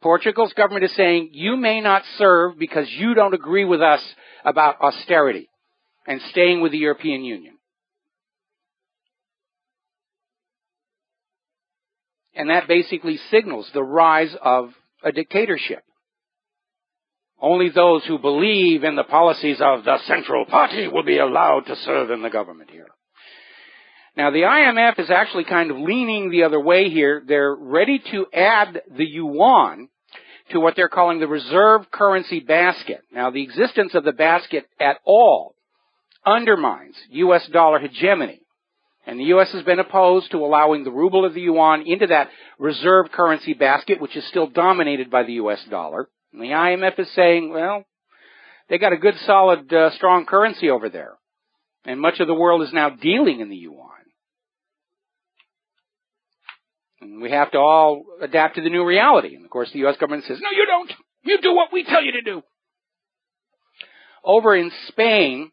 Portugal's government is saying, you may not serve because you don't agree with us about austerity and staying with the European Union. And that basically signals the rise of a dictatorship. Only those who believe in the policies of the Central Party will be allowed to serve in the government here. Now, the IMF is actually kind of leaning the other way here. They're ready to add the yuan to what they're calling the reserve currency basket. Now, the existence of the basket at all undermines U.S. dollar hegemony. And the U.S. has been opposed to allowing the ruble or the yuan into that reserve currency basket, which is still dominated by the U.S. dollar. And the IMF is saying, well, they got a good, solid, strong currency over there. And much of the world is now dealing in the yuan. And we have to all adapt to the new reality. And, of course, the U.S. government says, no, you don't. You do what we tell you to do. Over in Spain,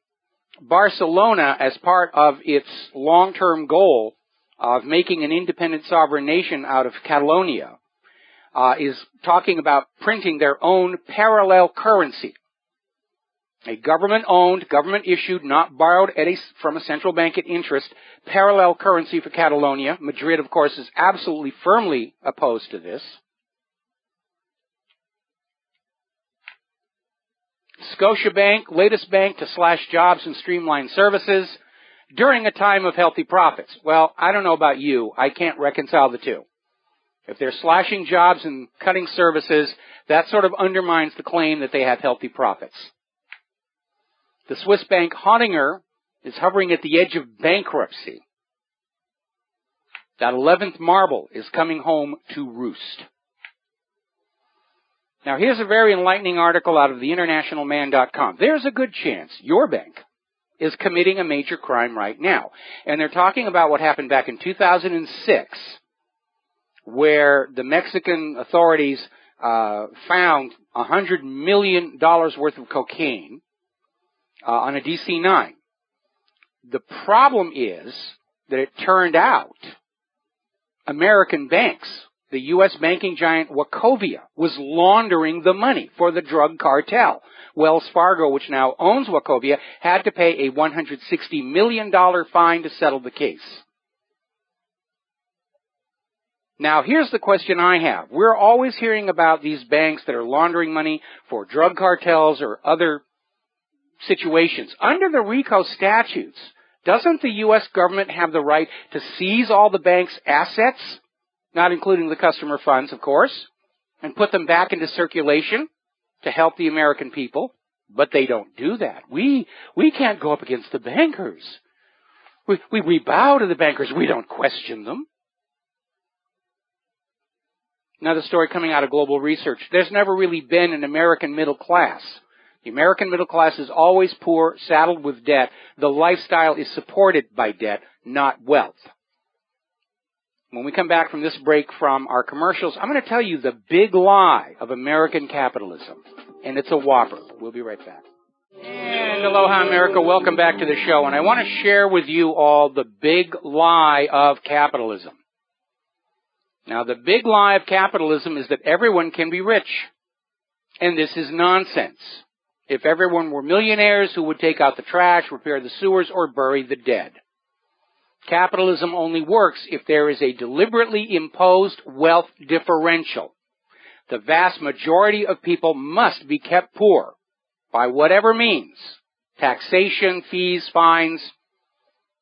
Barcelona, as part of its long-term goal of making an independent sovereign nation out of Catalonia, is talking about printing their own parallel currency. A government-owned, government-issued, not borrowed from a central bank at interest, parallel currency for Catalonia. Madrid, of course, is absolutely firmly opposed to this. Scotiabank, latest bank to slash jobs and streamline services during a time of healthy profits. Well, I don't know about you. I can't reconcile the two. If they're slashing jobs and cutting services, that sort of undermines the claim that they have healthy profits. The Swiss bank Honinger is hovering at the edge of bankruptcy. That 11th marble is coming home to roost. Now, here's a very enlightening article out of the internationalman.com. There's a good chance your bank is committing a major crime right now. And they're talking about what happened back in 2006, where the Mexican authorities found $100 million worth of cocaine on a DC-9. The problem is that it turned out American banks, the U.S. banking giant Wachovia, was laundering the money for the drug cartel. Wells Fargo, which now owns Wachovia, had to pay a $160 million fine to settle the case. Now, here's the question I have. We're always hearing about these banks that are laundering money for drug cartels or other situations. Under the RICO statutes, Doesn't the U.S. government have the right to seize all the bank's assets, not including the customer funds, of course, and put them back into circulation to help the American people? But they don't do that. We can't go up against the bankers. We bow to the bankers. We don't question them. Another story coming out of Global Research. There's never really been an American middle class. The American middle class is always poor, saddled with debt. The lifestyle is supported by debt, not wealth. When we come back from this break from our commercials, I'm going to tell you the big lie of American capitalism. And it's a whopper. We'll be right back. And aloha, America. Welcome back to the show. And I want to share with you all the big lie of capitalism. Now, the big lie of capitalism is that everyone can be rich. And this is nonsense. If everyone were millionaires who would take out the trash, repair the sewers, or bury the dead. Capitalism only works if there is a deliberately imposed wealth differential. The vast majority of people must be kept poor by whatever means. Taxation, fees, fines,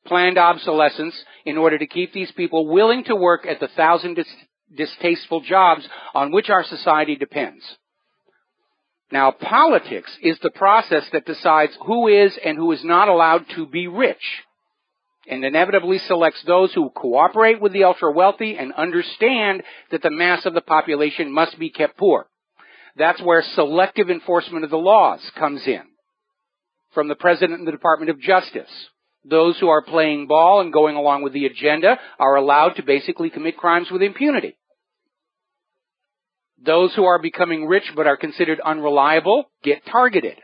planned obsolescence, in order to keep these people willing to work at the thousand distasteful jobs on which our society depends. Now, politics is the process that decides who is and who is not allowed to be rich, and inevitably selects those who cooperate with the ultra-wealthy and understand that the mass of the population must be kept poor. That's where selective enforcement of the laws comes in. From the President and the Department of Justice. Those who are playing ball and going along with the agenda are allowed to basically commit crimes with impunity. Those who are becoming rich but are considered unreliable get targeted.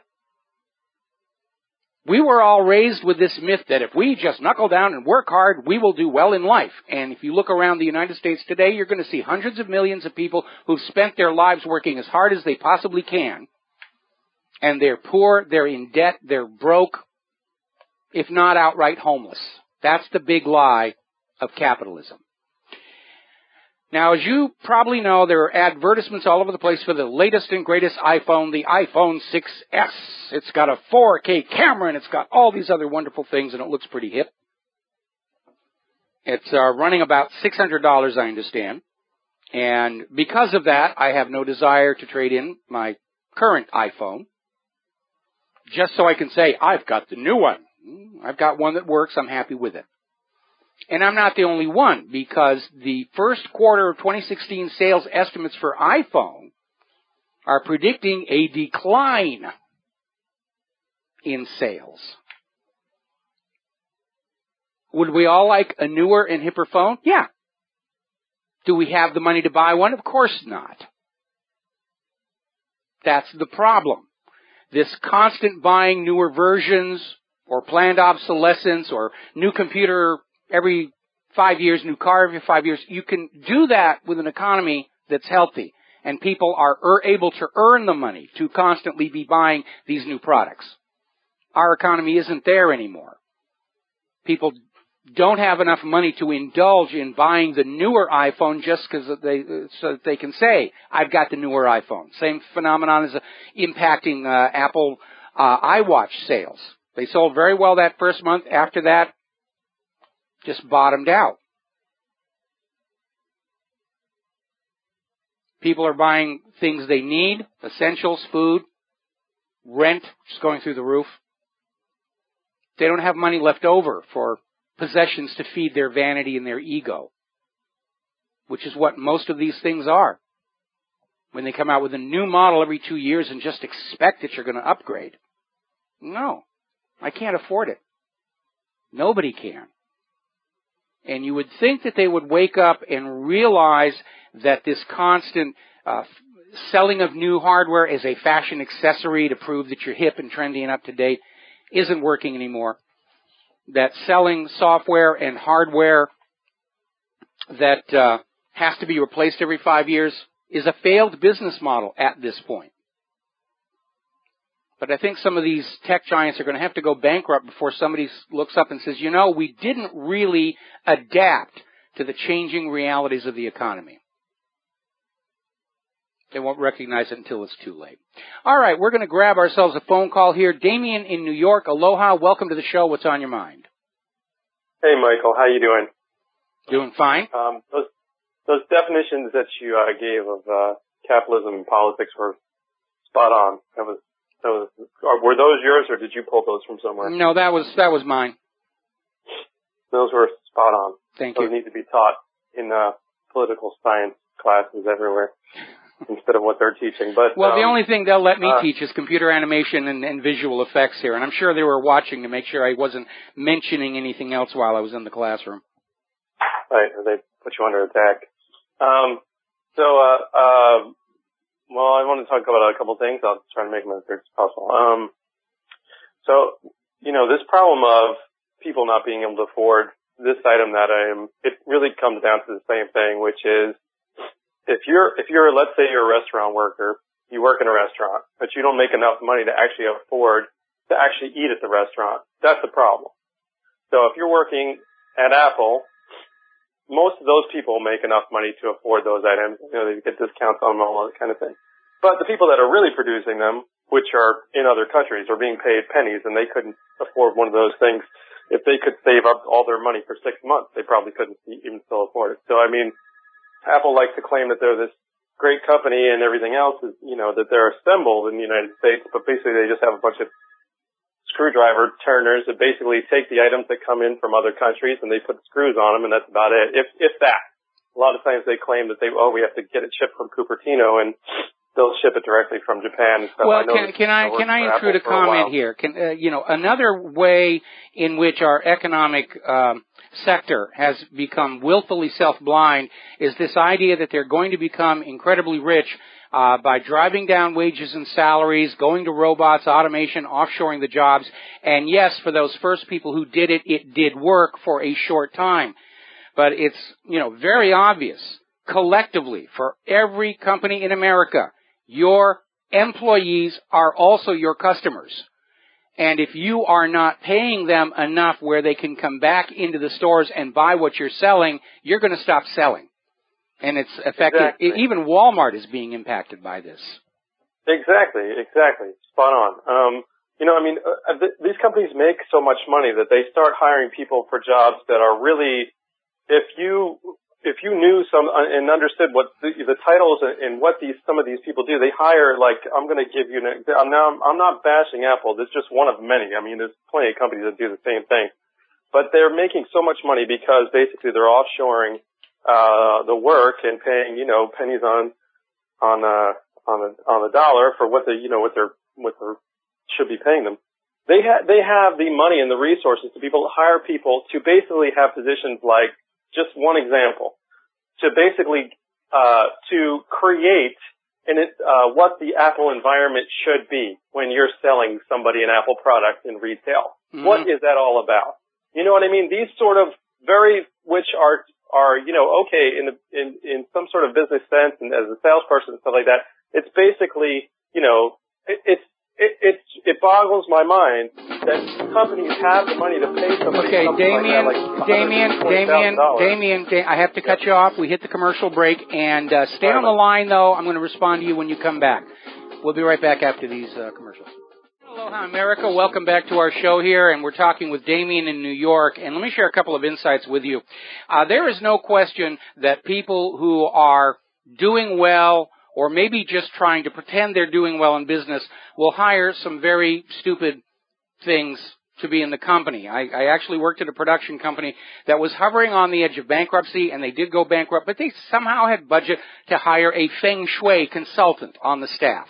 We were all raised with this myth that if we just knuckle down and work hard, we will do well in life. And if you look around the United States today, you're going to see hundreds of millions of people who've spent their lives working as hard as they possibly can. And they're poor, they're in debt, they're broke, if not outright homeless. That's the big lie of capitalism. Now, as you probably know, there are advertisements all over the place for the latest and greatest iPhone, the iPhone 6S. It's got a 4K camera, and it's got all these other wonderful things, and it looks pretty hip. It's running about $600, I understand. And because of that, I have no desire to trade in my current iPhone, just so I can say, I've got the new one. I've got one that works. I'm happy with it. And I'm not the only one, because the first quarter of 2016 sales estimates for iPhone are predicting a decline in sales. Would we all like a newer and hipper phone? Yeah. Do we have the money to buy one? Of course not. That's the problem. This constant buying newer versions, or planned obsolescence, or new computer every 5 years, new car every 5 years, you can do that with an economy that's healthy. And people are able to earn the money to constantly be buying these new products. Our economy isn't there anymore. People don't have enough money to indulge in buying the newer iPhone just because so that they can say, I've got the newer iPhone. Same phenomenon is impacting Apple iWatch sales. They sold very well that first month. After that, just bottomed out. People are buying things they need, essentials, food, rent, just going through the roof. They don't have money left over for possessions to feed their vanity and their ego, which is what most of these things are. When they come out with a new model every 2 years and just expect that you're going to upgrade. No, I can't afford it. Nobody can. And you would think that they would wake up and realize that this constant selling of new hardware as a fashion accessory to prove that you're hip and trendy and up to date isn't working anymore. That selling software and hardware that has to be replaced every 5 years is a failed business model at this point. But I think some of these tech giants are going to have to go bankrupt before somebody looks up and says, you know, we didn't really adapt to the changing realities of the economy. They won't recognize it until it's too late. All right, we're going to grab ourselves a phone call here. Damien in New York, aloha, welcome to the show. What's on your mind? Hey, Michael. How you doing? Doing fine. Those definitions that you gave of capitalism and politics were spot on. Were those yours, or did you pull those from somewhere? No, that was mine. Those were spot on. Thank those you. Need to be taught in political science classes everywhere instead of what they're teaching. But well, the only thing they'll let me teach is computer animation and visual effects here, and I'm sure they were watching to make sure I wasn't mentioning anything else while I was in the classroom. Right, or they put you under attack. Well, I want to talk about a couple of things. I'll try to make them as quick as possible. This problem of people not being able to afford this item it really comes down to the same thing, which is if you're, let's say you're a restaurant worker, you work in a restaurant, but you don't make enough money to actually afford to actually eat at the restaurant. That's the problem. So if you're working at Apple, most of those people make enough money to afford those items. They get discounts on them, all that kind of thing. But the people that are really producing them, which are in other countries, are being paid pennies, and they couldn't afford one of those things. If they could save up all their money for 6 months, they probably couldn't even still afford it. So, Apple likes to claim that they're this great company and everything else is, that they're assembled in the United States, but basically they just have a bunch of screwdriver turners that basically take the items that come in from other countries and they put screws on them, and that's about it. If that. A lot of times they claim that we have to get it shipped from Cupertino, and they'll ship it directly from Japan and stuff. Well, can I intrude a comment here? Another way in which our economic sector has become willfully self-blind is this idea that they're going to become incredibly rich by driving down wages and salaries, going to robots, automation, offshoring the jobs. And yes, for those first people who did it, it did work for a short time. But it's, very obvious collectively for every company in America, your employees are also your customers. And if you are not paying them enough where they can come back into the stores and buy what you're selling, you're going to stop selling. And it's effective. Exactly. Even Walmart is being impacted by this. Exactly. Spot on. These companies make so much money that they start hiring people for jobs that are really, if you knew some and understood what the titles and what some of these people do, they hire, I'm going to give you I'm not bashing Apple. This is just one of many. There's plenty of companies that do the same thing. But they're making so much money because basically they're offshoring the work and paying, pennies on the dollar for what they should be paying them. They have the money and the resources to hire people to basically have positions like, just one example, to basically to create what the Apple environment should be when you're selling somebody an Apple product in retail. Mm-hmm. What is that all about? You know what I mean? These sort of which are okay in some sort of business sense and as a salesperson and stuff like that. It's basically it boggles my mind that companies have the money to pay somebody. Okay, Damien, I have to cut you off. We hit the commercial break, and stay on the line, though. I'm going to respond to you when you come back. We'll be right back after these commercials. Aloha, America. Welcome back to our show here, and we're talking with Damien in New York. And let me share a couple of insights with you. There is no question that people who are doing well or maybe just trying to pretend they're doing well in business will hire some very stupid things to be in the company. I actually worked at a production company that was hovering on the edge of bankruptcy, and they did go bankrupt, but they somehow had budget to hire a feng shui consultant on the staff.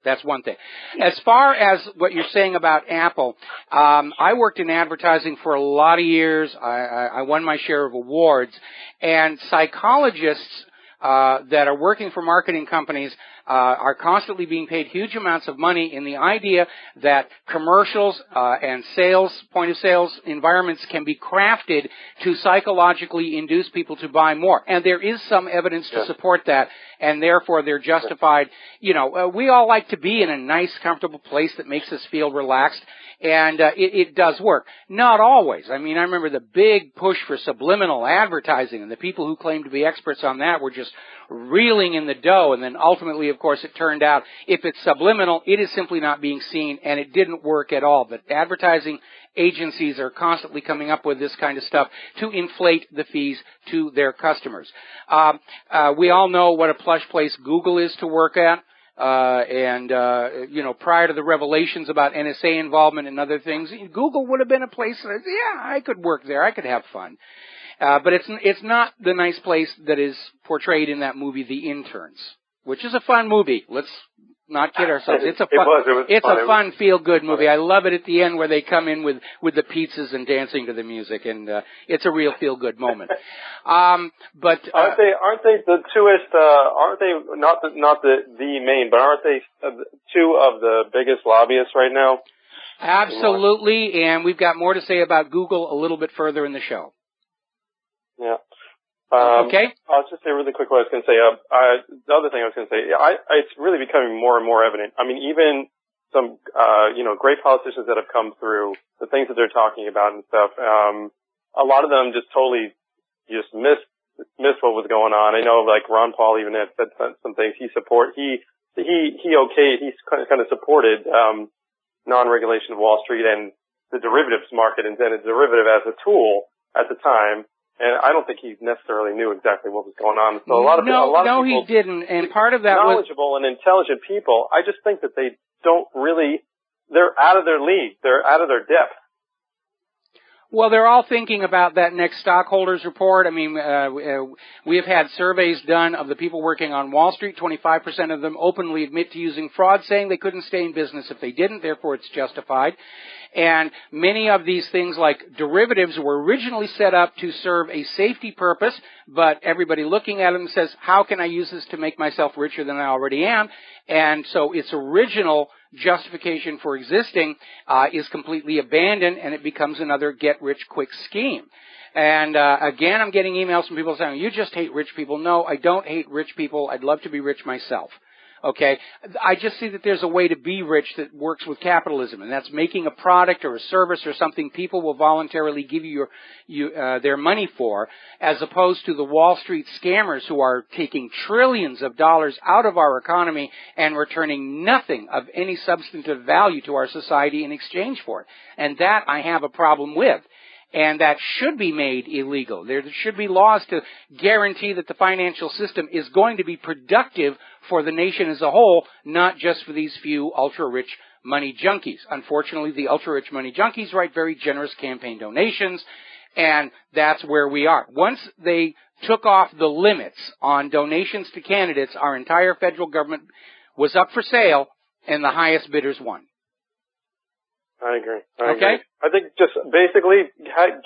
That's one thing. As far as what you're saying about Apple, I worked in advertising for a lot of years. I won my share of awards, and psychologists that are working for marketing companies are constantly being paid huge amounts of money in the idea that commercials and point of sales environments can be crafted to psychologically induce people to buy more. And there is some evidence to support that, and therefore they're justified. We all like to be in a nice, comfortable place that makes us feel relaxed, and it does work. Not always. I remember the big push for subliminal advertising, and the people who claimed to be experts on that were just reeling in the dough, and then ultimately, of course, it turned out if it's subliminal, it is simply not being seen, and it didn't work at all. But advertising agencies are constantly coming up with this kind of stuff to inflate the fees to their customers. We all know what a plush place Google is to work at. Prior to the revelations about NSA involvement and other things, Google would have been a place that, I could work there. I could have fun. But it's not the nice place that is portrayed in that movie, The Interns, which is a fun movie. Let's not kid ourselves. It's a fun feel-good movie. I love it at the end where they come in with the pizzas and dancing to the music, and it's a real feel-good moment. But aren't they the twoest? Aren't they not the main, but aren't they two of the biggest lobbyists right now? Absolutely, and we've got more to say about Google a little bit further in the show. Yeah. Okay. I'll just say really quick what I was going to say. The other thing I was going to say, it's really becoming more and more evident. I mean, even some, great politicians that have come through, the things that they're talking about and stuff, a lot of them just totally just missed what was going on. I know, like, Ron Paul even had said some things he supported, non-regulation of Wall Street and the derivatives market and a derivative as a tool at the time. And I don't think he necessarily knew exactly what was going on. So a lot of people, he didn't. And part of that knowledgeable and intelligent people, I just think that they're out of their league. They're out of their depth. Well, they're all thinking about that next stockholders report. I mean, we have had surveys done of the people working on Wall Street. 25% of them openly admit to using fraud, saying they couldn't stay in business if they didn't. Therefore, it's justified. And many of these things like derivatives were originally set up to serve a safety purpose, but everybody looking at them says, how can I use this to make myself richer than I already am? And so its original justification for existing is completely abandoned, and it becomes another get-rich-quick scheme. And again, I'm getting emails from people saying, you just hate rich people. No, I don't hate rich people. I'd love to be rich myself. Okay, I just see that there's a way to be rich that works with capitalism, and that's making a product or a service or something people will voluntarily give you their money for, as opposed to the Wall Street scammers who are taking trillions of dollars out of our economy and returning nothing of any substantive value to our society in exchange for it. And that I have a problem with. And that should be made illegal. There should be laws to guarantee that the financial system is going to be productive for the nation as a whole, not just for these few ultra-rich money junkies. Unfortunately, the ultra-rich money junkies write very generous campaign donations, and that's where we are. Once they took off the limits on donations to candidates, our entire federal government was up for sale, and the highest bidders won. I agree. I think just basically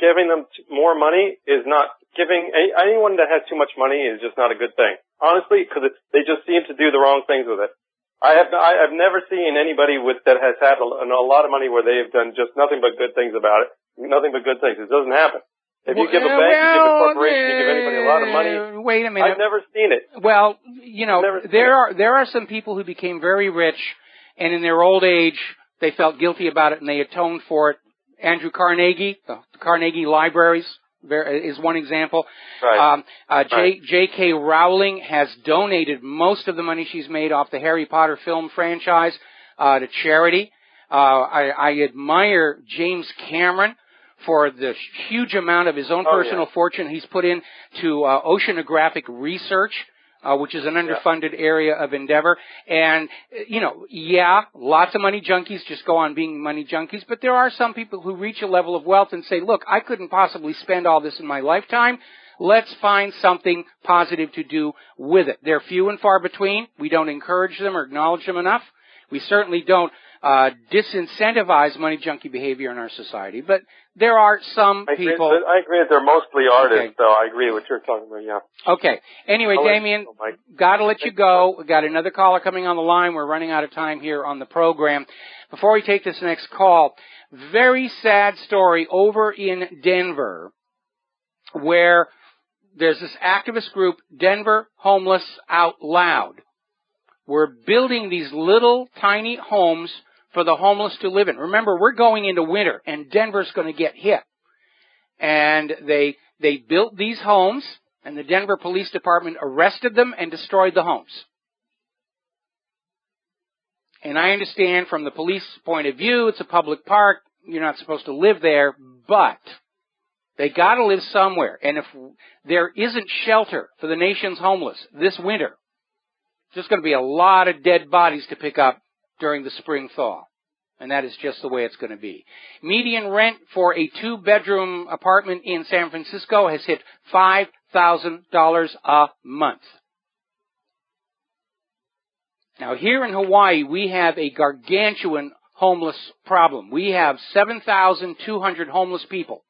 giving them more money is not giving anyone that has too much money is just not a good thing. Honestly, because they just seem to do the wrong things with it. I've never seen anybody that has had a lot of money where they have done just nothing but good things about it. Nothing but good things. It doesn't happen. If you give a bank, you give a corporation, you give anybody a lot of money. Wait a minute. I've never seen it. Well, there are some people who became very rich, and in their old age, they felt guilty about it and they atoned for it. Andrew Carnegie, the Carnegie Libraries is one example. Right. J.K. Rowling has donated most of the money she's made off the Harry Potter film franchise to charity. I admire James Cameron for the huge amount of his own personal fortune he's put into oceanographic research. Which is an underfunded area of endeavor. And, lots of money junkies just go on being money junkies, but there are some people who reach a level of wealth and say, look, I couldn't possibly spend all this in my lifetime. Let's find something positive to do with it. They're few and far between. We don't encourage them or acknowledge them enough. We certainly don't disincentivize money junkie behavior in our society, but there are some people. I agree that they're mostly artists, though. I agree with what you're talking about, yeah. Okay. Anyway, Damien, gotta let you go. We got another caller coming on the line. We're running out of time here on the program. Before we take this next call, very sad story over in Denver, where there's this activist group, Denver Homeless Out Loud. We're building these little tiny homes for the homeless to live in. Remember, we're going into winter, and Denver's going to get hit. And they built these homes, and the Denver Police Department arrested them and destroyed the homes. And I understand from the police point of view, it's a public park, you're not supposed to live there, but they gotta live somewhere. And if there isn't shelter for the nation's homeless this winter, there's going to be a lot of dead bodies to pick up during the spring thaw. And that is just the way it's going to be. Median rent for a 2-bedroom apartment in San Francisco has hit $5,000 a month. Now here in Hawaii, we have a gargantuan homeless problem. We have 7,200 homeless people.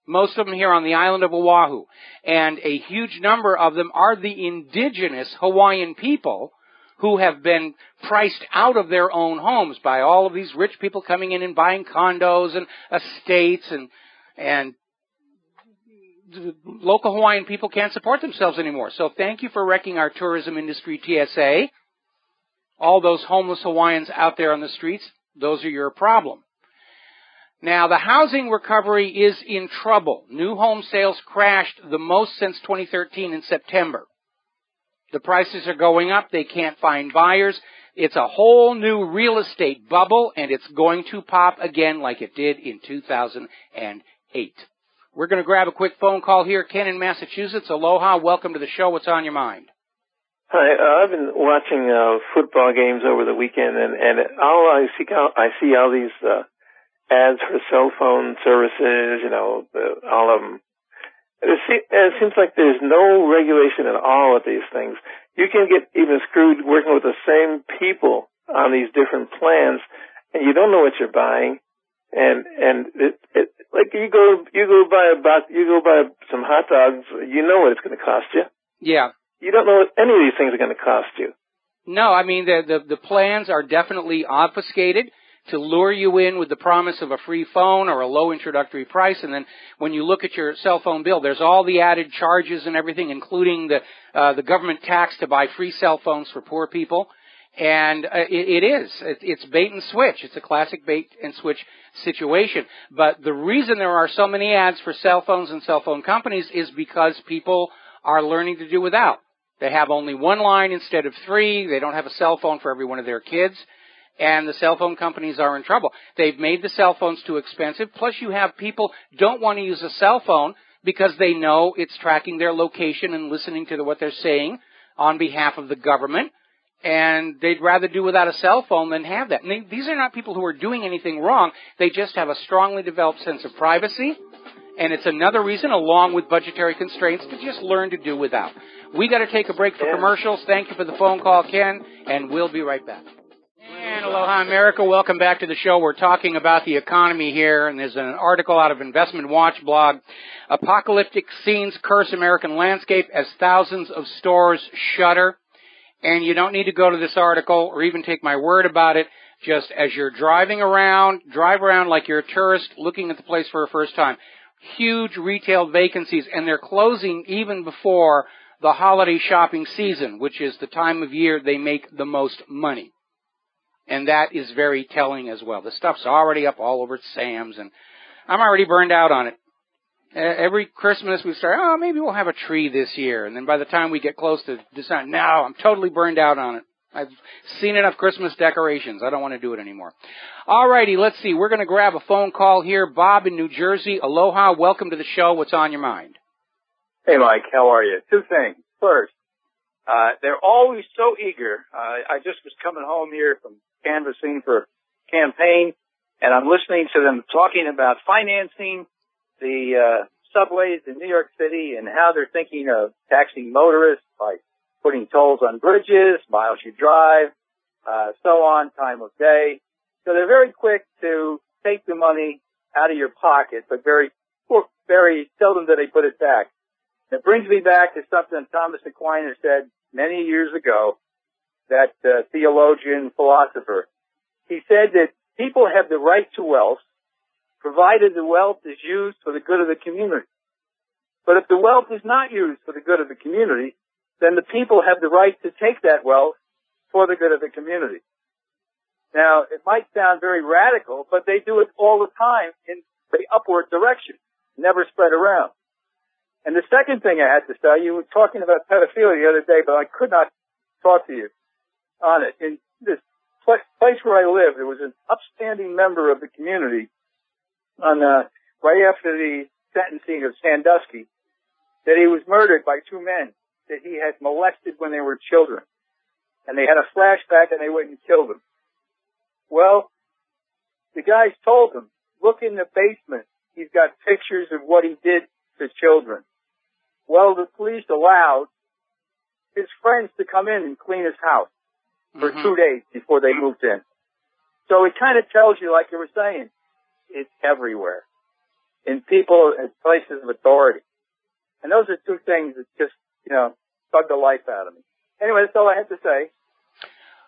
Most of them here on the island of Oahu. And a huge number of them are the indigenous Hawaiian people who have been priced out of their own homes by all of these rich people coming in and buying condos and estates, and local Hawaiian people can't support themselves anymore. So thank you for wrecking our tourism industry, TSA. All those homeless Hawaiians out there on the streets, those are your problem. Now, the housing recovery is in trouble. New home sales crashed the most since 2013 in September. The prices are going up. They can't find buyers. It's a whole new real estate bubble, and it's going to pop again like it did in 2008. We're going to grab a quick phone call here. Ken in Massachusetts. Aloha. Welcome to the show. What's on your mind? Hi, I've been watching football games over the weekend, and all I see all these ads for cell phone services, all of them. It seems like there's no regulation at all with these things. You can get even screwed working with the same people on these different plans, and you don't know what you're buying. And like you go buy some hot dogs, you know what it's going to cost you. Yeah. You don't know what any of these things are going to cost you. No, I mean the plans are definitely obfuscated to lure you in with the promise of a free phone or a low introductory price, and then when you look at your cell phone bill, there's all the added charges and everything, including the government tax to buy free cell phones for poor people. And it's bait and switch. It's a classic bait and switch situation. But the reason there are so many ads for cell phones and cell phone companies is because people are learning to do without. They have only one line instead of three. They don't have a cell phone for every one of their kids. And the cell phone companies are in trouble. They've made the cell phones too expensive. Plus you have people don't want to use a cell phone because they know it's tracking their location and listening to what they're saying on behalf of the government. And they'd rather do without a cell phone than have that. And these are not people who are doing anything wrong. They just have a strongly developed sense of privacy. And it's another reason, along with budgetary constraints, to just learn to do without. We got to take a break for commercials. Thank you for the phone call, Ken, and we'll be right back. And aloha, America. Welcome back to the show. We're talking about the economy here, and there's an article out of Investment Watch blog. Apocalyptic scenes curse American landscape as thousands of stores shutter. And you don't need to go to this article or even take my word about it. Just as you're driving around, drive around like you're a tourist looking at the place for a first time. Huge retail vacancies, and they're closing even before the holiday shopping season, which is the time of year they make the most money. And that is very telling as well. The stuff's already up all over Sam's, and I'm already burned out on it. Every Christmas we start, maybe we'll have a tree this year. And then by the time we get close to December, no, I'm totally burned out on it. I've seen enough Christmas decorations. I don't want to do it anymore. All righty, let's see. We're going to grab a phone call here. Bob in New Jersey. Aloha. Welcome to the show. What's on your mind? Hey, Mike. How are you? Two things. First, they're always so eager. I just was coming home here from canvassing for campaign, and I'm listening to them talking about financing the subways in New York City and how they're thinking of taxing motorists by putting tolls on bridges, miles you drive, so on, time of day. So they're very quick to take the money out of your pocket, but very seldom do they put it back. It brings me back to something Thomas Aquinas said many years ago, that theologian, philosopher. He said that people have the right to wealth, provided the wealth is used for the good of the community. But if the wealth is not used for the good of the community, then the people have the right to take that wealth for the good of the community. Now, it might sound very radical, but they do it all the time in the upward direction, never spread around. And the second thing I had to say, you were talking about pedophilia the other day, but I could not talk to you on it. In this place where I lived, there was an upstanding member of the community on right after the sentencing of Sandusky, that he was murdered by two men that he had molested when they were children. And they had a flashback and they went and killed him. Well, the guys told him, look in the basement. He's got pictures of what he did to children. Well, the police allowed his friends to come in and clean his house for 2 days before they moved in. So it kind of tells you, like you were saying, it's everywhere. In people and places of authority. And those are two things that just, bug the life out of me. Anyway, that's all I have to say.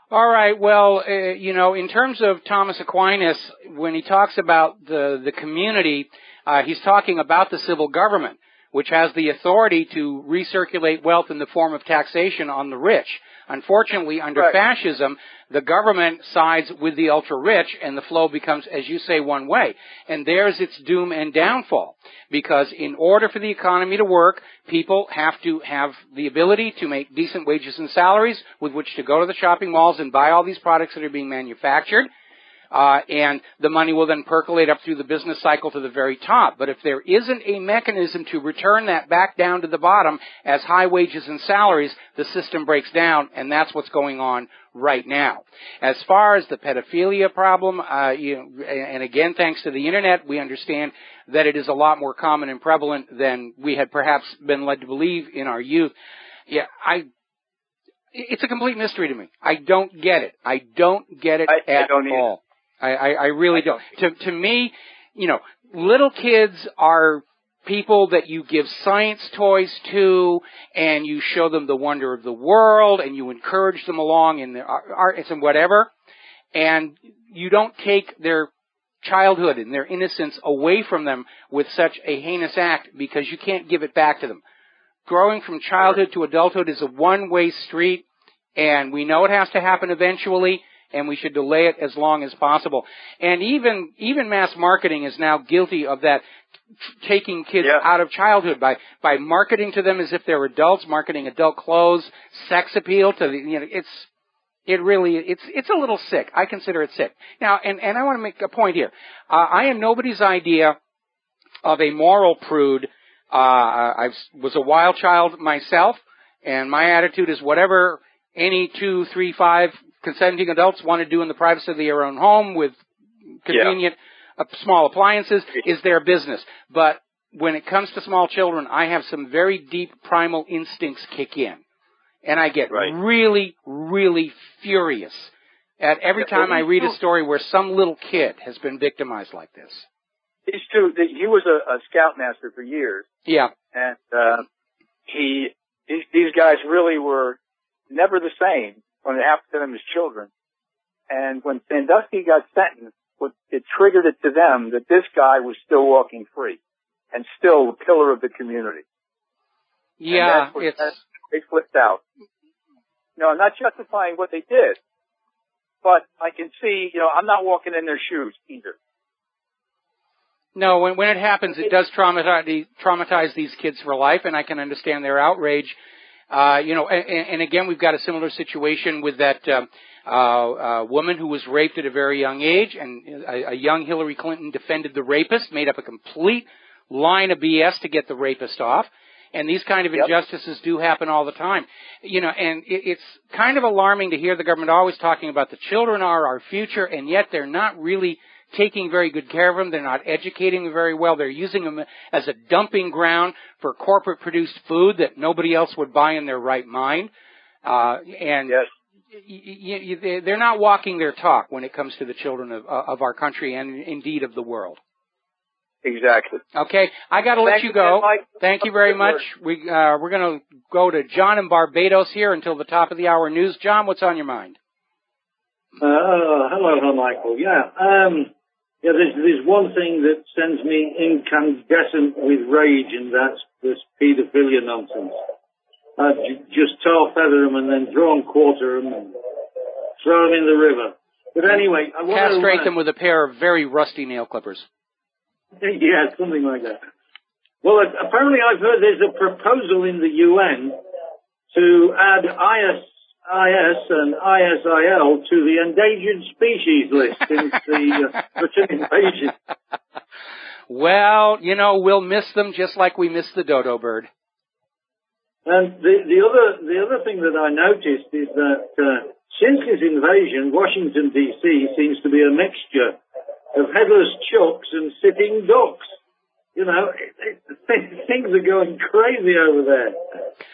All right. Well, in terms of Thomas Aquinas, when he talks about the community, he's talking about the civil government, which has the authority to recirculate wealth in the form of taxation on the rich. Unfortunately, under fascism, the government sides with the ultra-rich, and the flow becomes, as you say, one way. And there's its doom and downfall. Because in order for the economy to work, people have to have the ability to make decent wages and salaries with which to go to the shopping malls and buy all these products that are being manufactured. And the money will then percolate up through the business cycle to the very top. But if there isn't a mechanism to return that back down to the bottom as high wages and salaries, the system breaks down, and that's what's going on right now. As far as the pedophilia problem, and again, thanks to the Internet, we understand that it is a lot more common and prevalent than we had perhaps been led to believe in our youth. Yeah, it's a complete mystery to me. I don't get it. I don't get it at all. I really don't. To me, little kids are people that you give science toys to, and you show them the wonder of the world, and you encourage them along in their arts and whatever, and you don't take their childhood and their innocence away from them with such a heinous act, because you can't give it back to them. Growing from childhood to adulthood is a one-way street, and we know it has to happen eventually, and we should delay it as long as possible. And even mass marketing is now guilty of that, taking kids out of childhood by marketing to them as if they're adults, marketing adult clothes, sex appeal to the, it's a little sick. I consider it sick. Now, and I want to make a point here. I am nobody's idea of a moral prude. I was a wild child myself, and my attitude is whatever any 2, 3, 5 consenting adults want to do in the privacy of their own home with convenient small appliances is their business. But when it comes to small children, I have some very deep primal instincts kick in. And I get really, really furious at every time I read a story where some little kid has been victimized like this. He was a scoutmaster for years. Yeah. And these guys really were never the same when it happened to them as children. And when Sandusky got sentenced, it triggered it to them that this guy was still walking free and still a pillar of the community. Yeah, they flipped out. No, I'm not justifying what they did, but I can see, I'm not walking in their shoes either. No, when it happens, it does traumatize these kids for life, and I can understand their outrage. And again, we've got a similar situation with that woman who was raped at a very young age, and a young Hillary Clinton defended the rapist, made up a complete line of BS to get the rapist off. And these kind of injustices do happen all the time. And it's kind of alarming to hear the government always talking about the children are our future, and yet they're not really taking very good care of them. They're not educating them very well. They're using them as a dumping ground for corporate-produced food that nobody else would buy in their right mind. They're not walking their talk when it comes to the children of our country and, indeed, of the world. Exactly. Okay, I got to let you go. Thank you very much. We're going to go to John in Barbados here until the top of the hour news. John, what's on your mind? Hello, Michael. There's one thing that sends me incandescent with rage, and that's this paedophilia nonsense. Just tar feather them and then draw and quarter them and throw them in the river. But anyway, I want to castrate them with a pair of very rusty nail clippers. Yeah, something like that. Well, apparently I've heard there's a proposal in the UN to add Aiea IS and ISIL to the endangered species list since the Britain invasion. Well, you know, we'll miss them just like we miss the dodo bird. And the other thing that I noticed is that since this invasion, Washington D.C. seems to be a mixture of headless chucks and sitting ducks. You know, things are going crazy over there.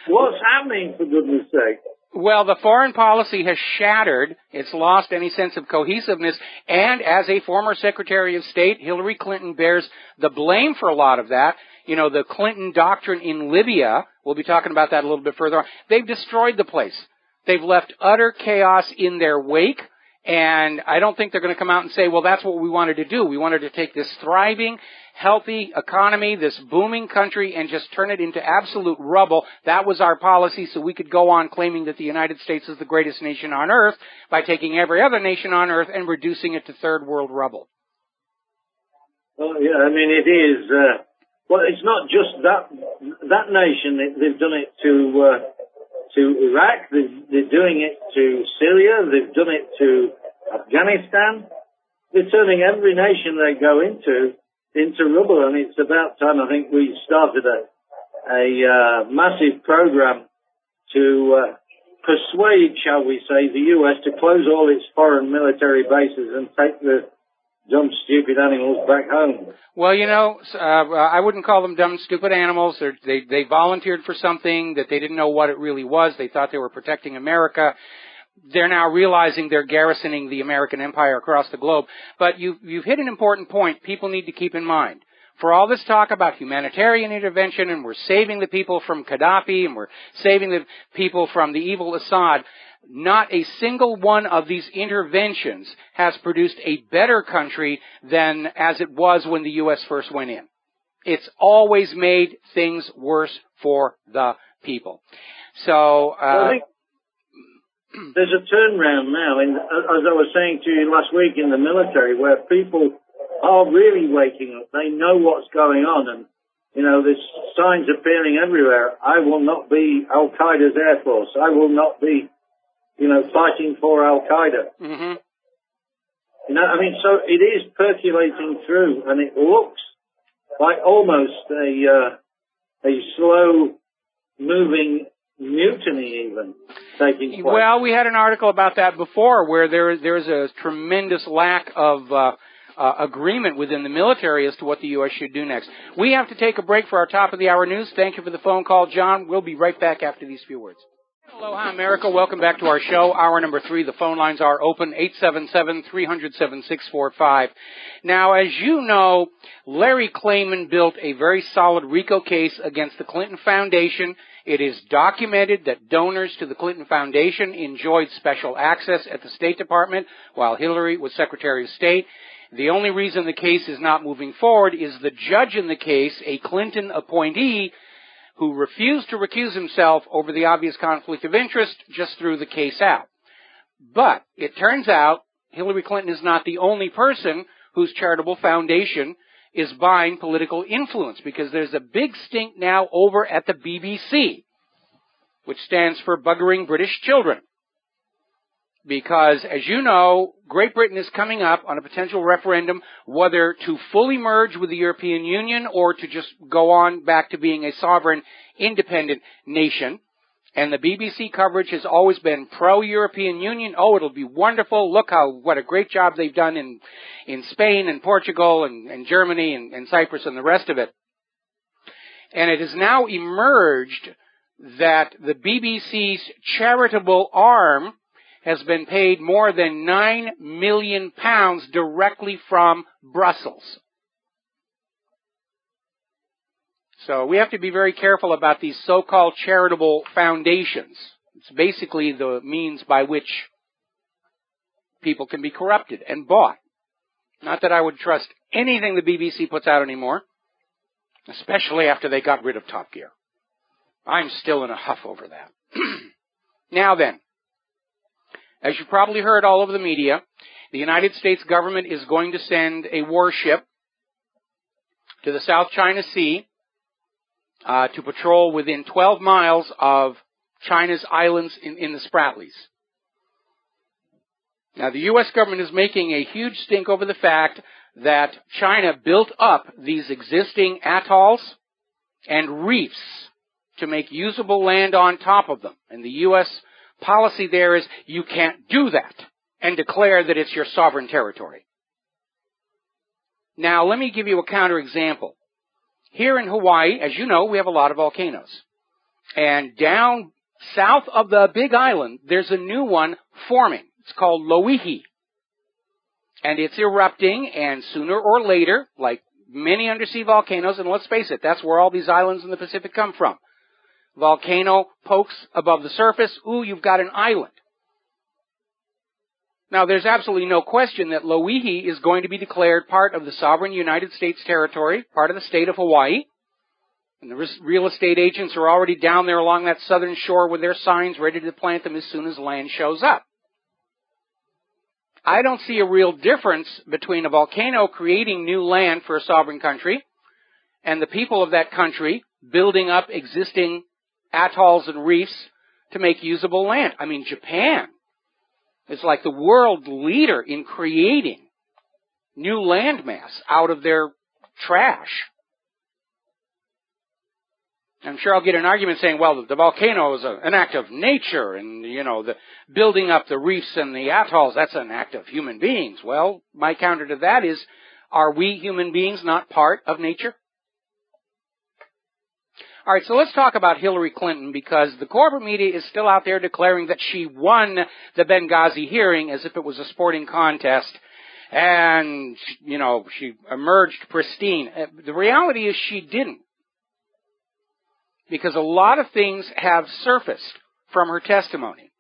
What's happening, for goodness sake? Well, the foreign policy has shattered. It's lost any sense of cohesiveness. And as a former Secretary of State, Hillary Clinton bears the blame for a lot of that. You know, the Clinton doctrine in Libya, we'll be talking about that a little bit further on. They've destroyed the place. They've left utter chaos in their wake. And I don't think they're going to come out and say, well, that's what we wanted to do. We wanted to take this thriving, healthy economy, this booming country, and just turn it into absolute rubble. That was our policy, so we could go on claiming that the United States is the greatest nation on earth by taking every other nation on earth and reducing it to third world rubble. Well, yeah, I mean, it is. Well, it's not just that nation. They've done it to Iraq. They're doing it to Syria. They've done it to Afghanistan. They're turning every nation they go into rubble, and it's about time, I think, we started a massive program to persuade, shall we say, the U.S. to close all its foreign military bases and take the dumb, stupid animals back home. Well, you know, I wouldn't call them dumb, stupid animals. They volunteered for something that they didn't know what it really was. They thought they were protecting America. They're now realizing they're garrisoning the American empire across the globe. But you've hit an important point people need to keep in mind. For all this talk about humanitarian intervention, and we're saving the people from Gaddafi, and we're saving the people from the evil Assad, not a single one of these interventions has produced a better country than as it was when the U.S. first went in. It's always made things worse for the people. So, I think there's a turnaround now, as I was saying to you last week, in the military, where people are really waking up. They know what's going on, and, you know, there's signs appearing everywhere. I will not be Al-Qaeda's Air Force. I will not be, you know, fighting for Al-Qaeda. Mm-hmm. You know, I mean, so it is percolating through, and it looks like almost a slow-moving mutiny even taking place. Well, we had an article about that before, where there's a tremendous lack of agreement within the military as to what the U.S. should do next. We have to take a break for our top of the hour news. Thank you for the phone call, John. We'll be right back after these few words. Aloha, America. Welcome back to our show. Hour number 3. The phone lines are open, 877-300-7645. Now, as you know, Larry Klayman built a very solid RICO case against the Clinton Foundation. It is documented that donors to the Clinton Foundation enjoyed special access at the State Department while Hillary was Secretary of State. The only reason the case is not moving forward is the judge in the case, a Clinton appointee, who refused to recuse himself over the obvious conflict of interest, just threw the case out. But it turns out Hillary Clinton is not the only person whose charitable foundation is buying political influence, because there's a big stink now over at the BBC, which stands for Buggering British Children. Because, as you know, Great Britain is coming up on a potential referendum whether to fully merge with the European Union or to just go on back to being a sovereign, independent nation. And the BBC coverage has always been pro-European Union. Oh, it'll be wonderful. Look what a great job they've done in Spain and Portugal and Germany and Cyprus and the rest of it. And it has now emerged that the BBC's charitable arm has been paid more than £9 million directly from Brussels. So we have to be very careful about these so-called charitable foundations. It's basically the means by which people can be corrupted and bought. Not that I would trust anything the BBC puts out anymore, especially after they got rid of Top Gear. I'm still in a huff over that. Now then, as you probably heard all over the media, the United States government is going to send a warship to the South China Sea to patrol within 12 miles of China's islands in the Spratlys. Now, the U.S. government is making a huge stink over the fact that China built up these existing atolls and reefs to make usable land on top of them. And the U.S. policy there is you can't do that and declare that it's your sovereign territory. Now, let me give you a counterexample. Here in Hawaii, as you know, we have a lot of volcanoes. And down south of the Big Island, there's a new one forming. It's called Loihi. And it's erupting, and sooner or later, like many undersea volcanoes, and let's face it, that's where all these islands in the Pacific come from. Volcano pokes above the surface, ooh, you've got an island. Now, there's absolutely no question that Loihi is going to be declared part of the sovereign United States territory, part of the state of Hawaii. And the real estate agents are already down there along that southern shore with their signs ready to plant them as soon as land shows up. I don't see a real difference between a volcano creating new land for a sovereign country and the people of that country building up existing atolls and reefs to make usable land. I mean, Japan is like the world leader in creating new landmass out of their trash. I'm sure I'll get an argument saying, well, the volcano is an act of nature, and, the building up the reefs and the atolls, that's an act of human beings. Well, my counter to that is, are we human beings not part of nature? All right, so let's talk about Hillary Clinton, because the corporate media is still out there declaring that she won the Benghazi hearing as if it was a sporting contest, and, she emerged pristine. The reality is she didn't. Because a lot of things have surfaced from her testimony,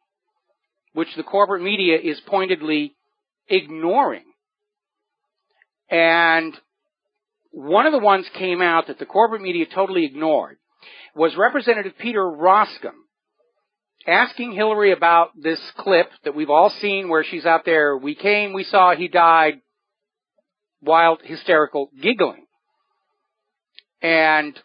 which the corporate media is pointedly ignoring. And one of the ones came out that the corporate media totally ignored was Representative Peter Roskam asking Hillary about this clip that we've all seen where she's out there, we came, we saw, he died, wild, hysterical giggling. And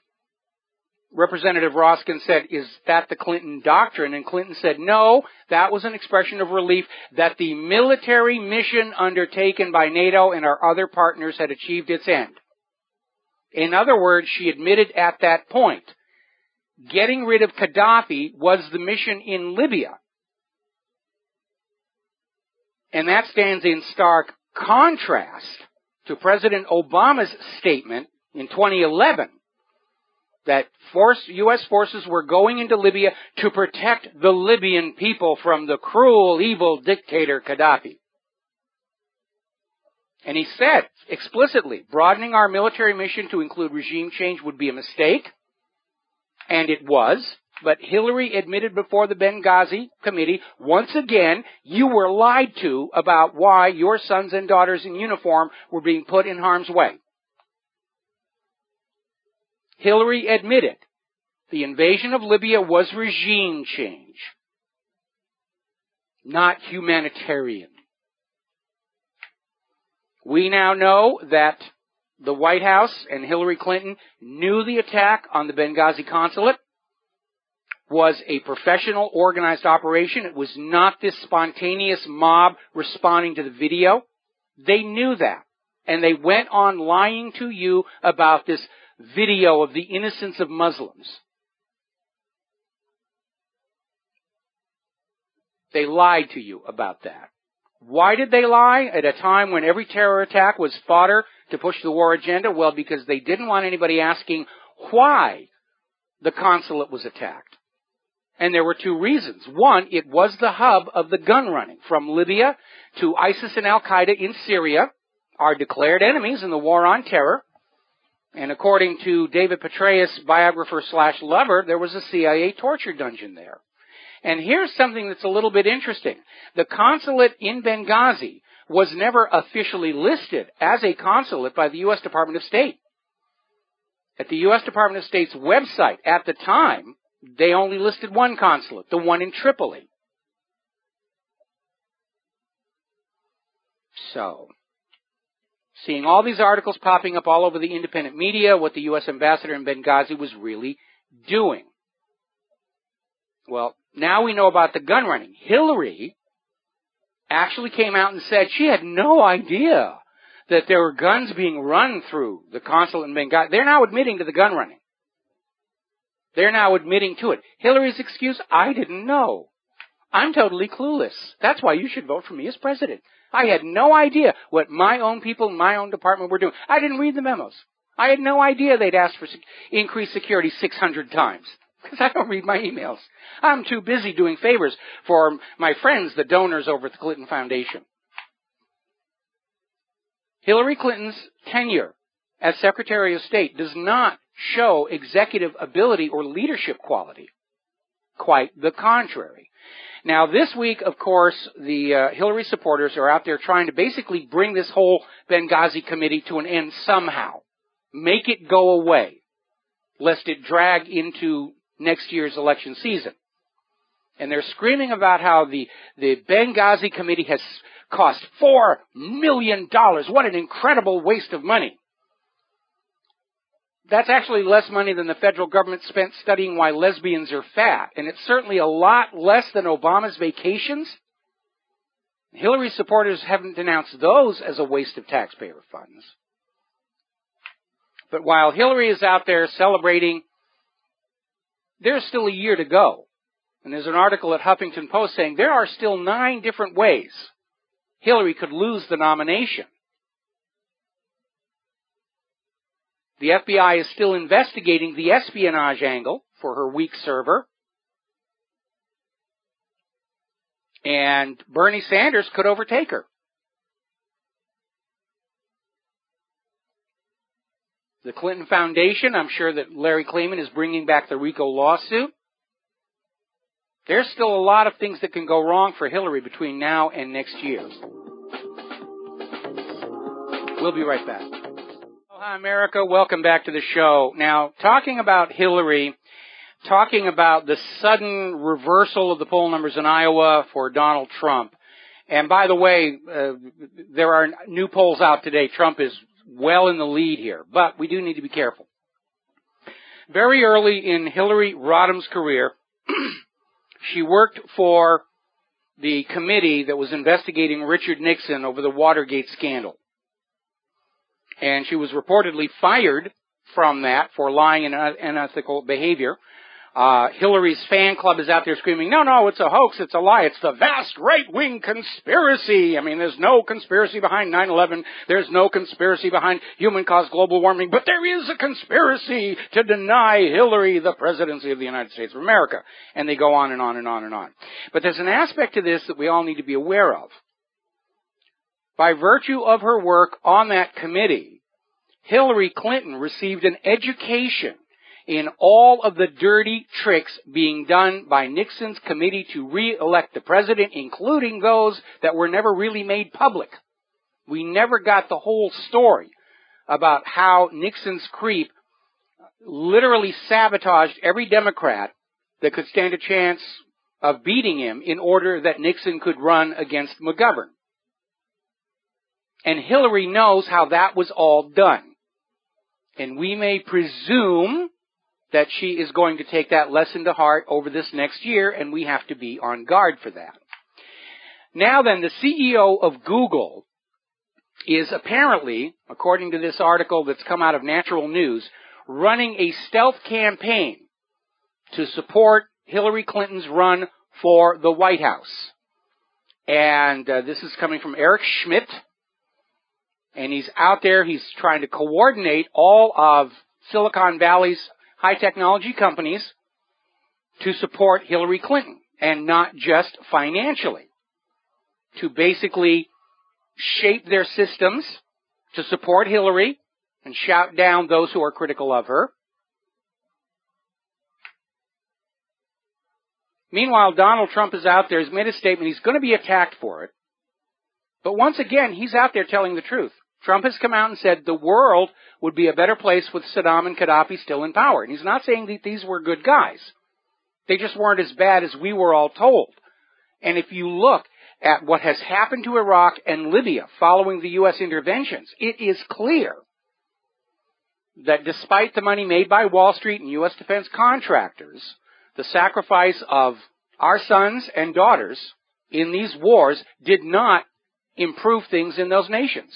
Representative Roskam said, is that the Clinton doctrine? And Clinton said, no, that was an expression of relief that the military mission undertaken by NATO and our other partners had achieved its end. In other words, she admitted at that point, getting rid of Gaddafi was the mission in Libya. And that stands in stark contrast to President Obama's statement in 2011 that U.S. forces were going into Libya to protect the Libyan people from the cruel, evil dictator Gaddafi. And he said explicitly, broadening our military mission to include regime change would be a mistake, and it was, but Hillary admitted before the Benghazi committee, once again, you were lied to about why your sons and daughters in uniform were being put in harm's way. Hillary admitted the invasion of Libya was regime change, not humanitarian. We now know that the White House and Hillary Clinton knew the attack on the Benghazi consulate was a professional, organized operation. It was not this spontaneous mob responding to the video. They knew that. And they went on lying to you about this video of the innocence of Muslims. They lied to you about that. Why did they lie at a time when every terror attack was fodder to push the war agenda? Well, because they didn't want anybody asking why the consulate was attacked. And there were two reasons. One, it was the hub of the gun running from Libya to ISIS and Al-Qaeda in Syria, our declared enemies in the war on terror. And according to David Petraeus, biographer/lover, there was a CIA torture dungeon there. And here's something that's a little bit interesting. The consulate in Benghazi was never officially listed as a consulate by the U.S. Department of State. At the U.S. Department of State's website at the time, they only listed one consulate, the one in Tripoli. So, seeing all these articles popping up all over the independent media, what the U.S. ambassador in Benghazi was really doing. Well, now we know about the gun running. Hillary actually came out and said she had no idea that there were guns being run through the consulate in Benghazi. They're now admitting to the gun running. They're now admitting to it. Hillary's excuse, I didn't know. I'm totally clueless. That's why you should vote for me as president. I had no idea what my own people in my own department were doing. I didn't read the memos. I had no idea they'd asked for increased security 600 times. Because I don't read my emails. I'm too busy doing favors for my friends, the donors over at the Clinton Foundation. Hillary Clinton's tenure as Secretary of State does not show executive ability or leadership quality. Quite the contrary. Now, this week, of course, the Hillary supporters are out there trying to basically bring this whole Benghazi committee to an end somehow. Make it go away, lest it drag into next year's election season. And they're screaming about how the Benghazi committee has cost $4 million. What an incredible waste of money. That's actually less money than the federal government spent studying why lesbians are fat. And it's certainly a lot less than Obama's vacations. Hillary supporters haven't denounced those as a waste of taxpayer funds. But while Hillary is out there celebrating, there's still a year to go. And there's an article at Huffington Post saying there are still 9 different ways Hillary could lose the nomination. The FBI is still investigating the espionage angle for her weak server. And Bernie Sanders could overtake her. The Clinton Foundation, I'm sure that Larry Klayman is bringing back the RICO lawsuit. There's still a lot of things that can go wrong for Hillary between now and next year. We'll be right back. Hi, America. Welcome back to the show. Now, talking about Hillary, talking about the sudden reversal of the poll numbers in Iowa for Donald Trump. And by the way, there are new polls out today. Trump is well in the lead here, but we do need to be careful. Very early in Hillary Rodham's career, she worked for the committee that was investigating Richard Nixon over the Watergate scandal. And she was reportedly fired from that for lying and unethical behavior. Hillary's fan club is out there screaming, no, it's a hoax, it's a lie, it's the vast right-wing conspiracy. I mean, there's no conspiracy behind 9/11, there's no conspiracy behind human-caused global warming, but there is a conspiracy to deny Hillary the presidency of the United States of America. And they go on and on and on and on. But there's an aspect to this that we all need to be aware of. By virtue of her work on that committee, Hillary Clinton received an education in all of the dirty tricks being done by Nixon's committee to re-elect the president, including those that were never really made public. We never got the whole story about how Nixon's creep literally sabotaged every Democrat that could stand a chance of beating him in order that Nixon could run against McGovern. And Hillary knows how that was all done. And we may presume that she is going to take that lesson to heart over this next year, and we have to be on guard for that. Now then, the CEO of Google is apparently, according to this article that's come out of Natural News, running a stealth campaign to support Hillary Clinton's run for the White House. And this is coming from Eric Schmidt. And he's out there, he's trying to coordinate all of Silicon Valley's high technology companies to support Hillary Clinton, and not just financially, to basically shape their systems to support Hillary and shout down those who are critical of her. Meanwhile, Donald Trump is out there, he's made a statement, he's going to be attacked for it. But once again, he's out there telling the truth. Trump has come out and said the world would be a better place with Saddam and Gaddafi still in power. And he's not saying that these were good guys. They just weren't as bad as we were all told. And if you look at what has happened to Iraq and Libya following the U.S. interventions, it is clear that despite the money made by Wall Street and U.S. defense contractors, the sacrifice of our sons and daughters in these wars did not improve things in those nations.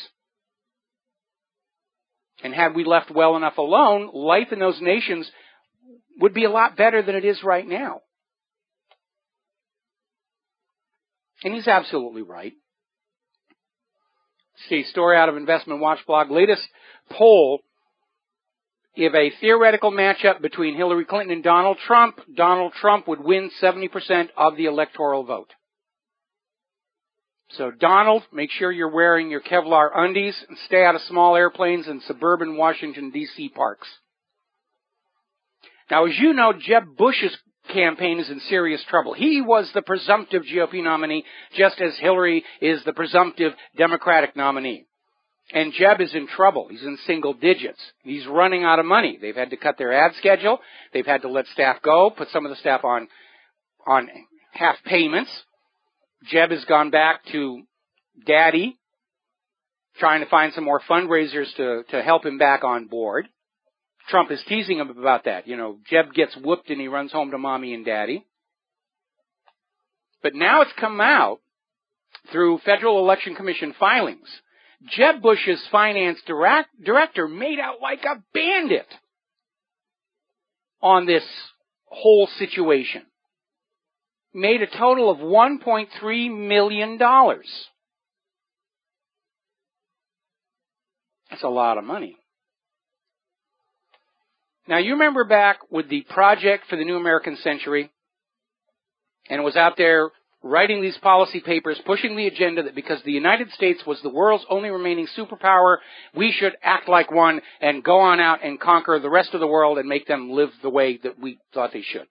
And had we left well enough alone, life in those nations would be a lot better than it is right now. And he's absolutely right. See, story out of Investment Watch blog, latest poll, if a theoretical matchup between Hillary Clinton and Donald Trump would win 70% of the electoral vote. So Donald, make sure you're wearing your Kevlar undies and stay out of small airplanes in suburban Washington, D.C. parks. Now, as you know, Jeb Bush's campaign is in serious trouble. He was the presumptive GOP nominee, just as Hillary is the presumptive Democratic nominee. And Jeb is in trouble. He's in single digits. He's running out of money. They've had to cut their ad schedule. They've had to let staff go, put some of the staff on half payments. Jeb has gone back to daddy, trying to find some more fundraisers to help him back on board. Trump is teasing him about that. You know, Jeb gets whooped and he runs home to mommy and daddy. But now it's come out through Federal Election Commission filings. Jeb Bush's finance director made out like a bandit on this whole situation. Made a total of $1.3 million. That's a lot of money. Now, you remember back with the Project for the New American Century, and it was out there writing these policy papers, pushing the agenda that because the United States was the world's only remaining superpower, we should act like one and go on out and conquer the rest of the world and make them live the way that we thought they should.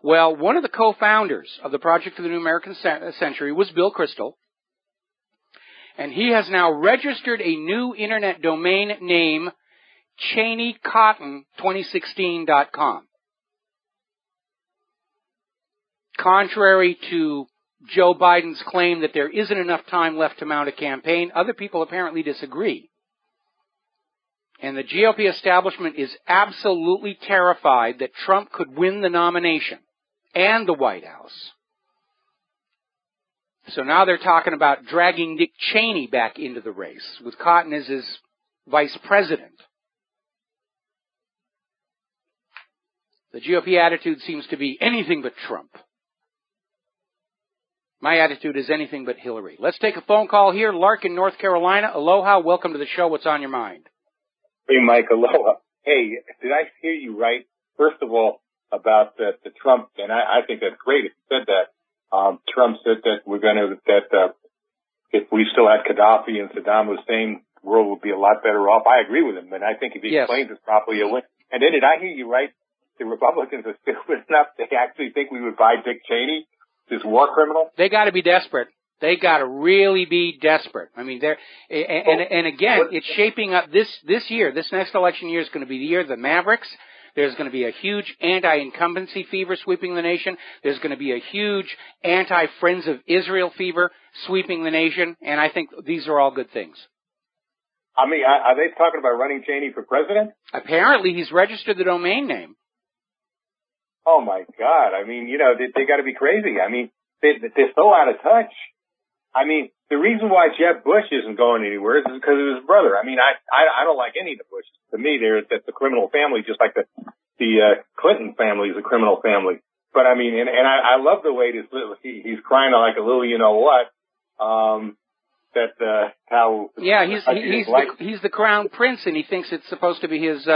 Well, one of the co-founders of the Project for the New American Century was Bill Kristol, and he has now registered a new internet domain name, CheneyCotton2016.com. Contrary to Joe Biden's claim that there isn't enough time left to mount a campaign, other people apparently disagree. And the GOP establishment is absolutely terrified that Trump could win the nomination and the White House. So now they're talking about dragging Dick Cheney back into the race, with Cotton as his vice president. The GOP attitude seems to be anything but Trump. My attitude is anything but Hillary. Let's take a phone call here. Lark in North Carolina. Aloha. Welcome to the show. What's on your mind? Hey, Mike. Aloha. Hey, did I hear you right? First of all, about the Trump, and I think that's great if you said that. Trump said that if we still had Gaddafi and Saddam Hussein, the world would be a lot better off. I agree with him, and I think if he explains this properly, he'll win. And then did I hear you right? The Republicans are stupid enough they actually think we would buy Dick Cheney, this war criminal? They got to be desperate. They got to really be desperate. I mean, and again, it's shaping up this year. This next election year is going to be the year of the Mavericks. There's going to be a huge anti-incumbency fever sweeping the nation. There's going to be a huge anti-Friends of Israel fever sweeping the nation. And I think these are all good things. I mean, are they talking about running Cheney for president? Apparently, he's registered the domain name. Oh, my God. I mean, you know, they got to be crazy. I mean, they're so out of touch. I mean, the reason why Jeb Bush isn't going anywhere is because of his brother. I mean, I don't like any of the Bushes. To me, that's a criminal family, just like the Clinton family is a criminal family. But I mean, and I love the way he's crying like a little, you know what, he's the crown prince, and he thinks it's supposed to be his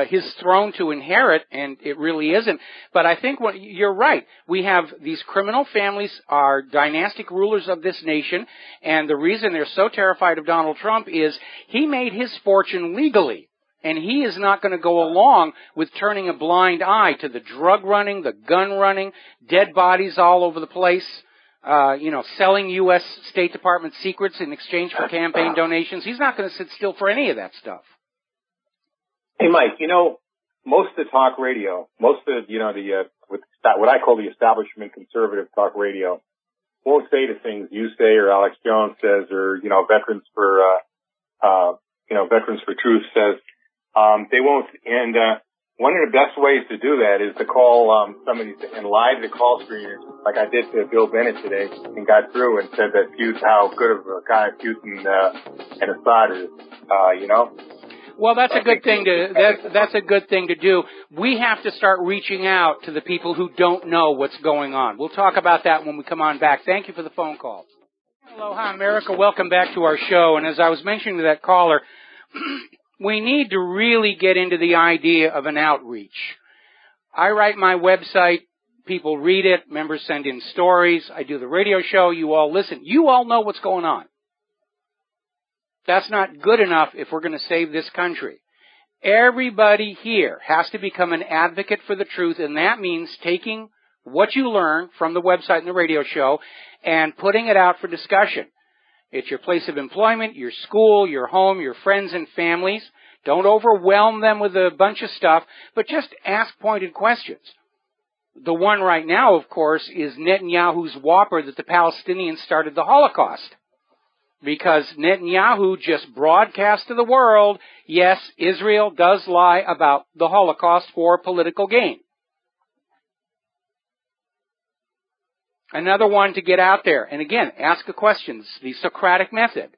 his throne to inherit, and it really isn't. But I think you're right. We have these criminal families are dynastic rulers of this nation, and the reason they're so terrified of Donald Trump is he made his fortune legally, and he is not going to go along with turning a blind eye to the drug running, the gun running, dead bodies all over the place. Selling U.S. State Department secrets in exchange for campaign donations. He's not going to sit still for any of that stuff. Hey, Mike, most of the talk radio, what I call the establishment conservative talk radio, won't say the things you say or Alex Jones says or, Veterans for Truth says. They won't. And one of the best ways to do that is to call somebody and live the call screener, like I did to Bill Bennett today, and got through and said that how good of a guy Putin and Assad is. Well, that's a good thing that's a good thing to do. We have to start reaching out to the people who don't know what's going on. We'll talk about that when we come on back. Thank you for the phone call. Aloha, America. Welcome back to our show. And as I was mentioning to that caller, we need to really get into the idea of an outreach. I write my website. People read it. Members send in stories. I do the radio show. You all listen. You all know what's going on. That's not good enough if we're going to save this country. Everybody here has to become an advocate for the truth, and that means taking what you learn from the website and the radio show and putting it out for discussion. It's your place of employment, your school, your home, your friends and families. Don't overwhelm them with a bunch of stuff, but just ask pointed questions. The one right now, of course, is Netanyahu's whopper that the Palestinians started the Holocaust. Because Netanyahu just broadcast to the world, yes, Israel does lie about the Holocaust for political gain. Another one to get out there, and again, ask the questions, the Socratic method.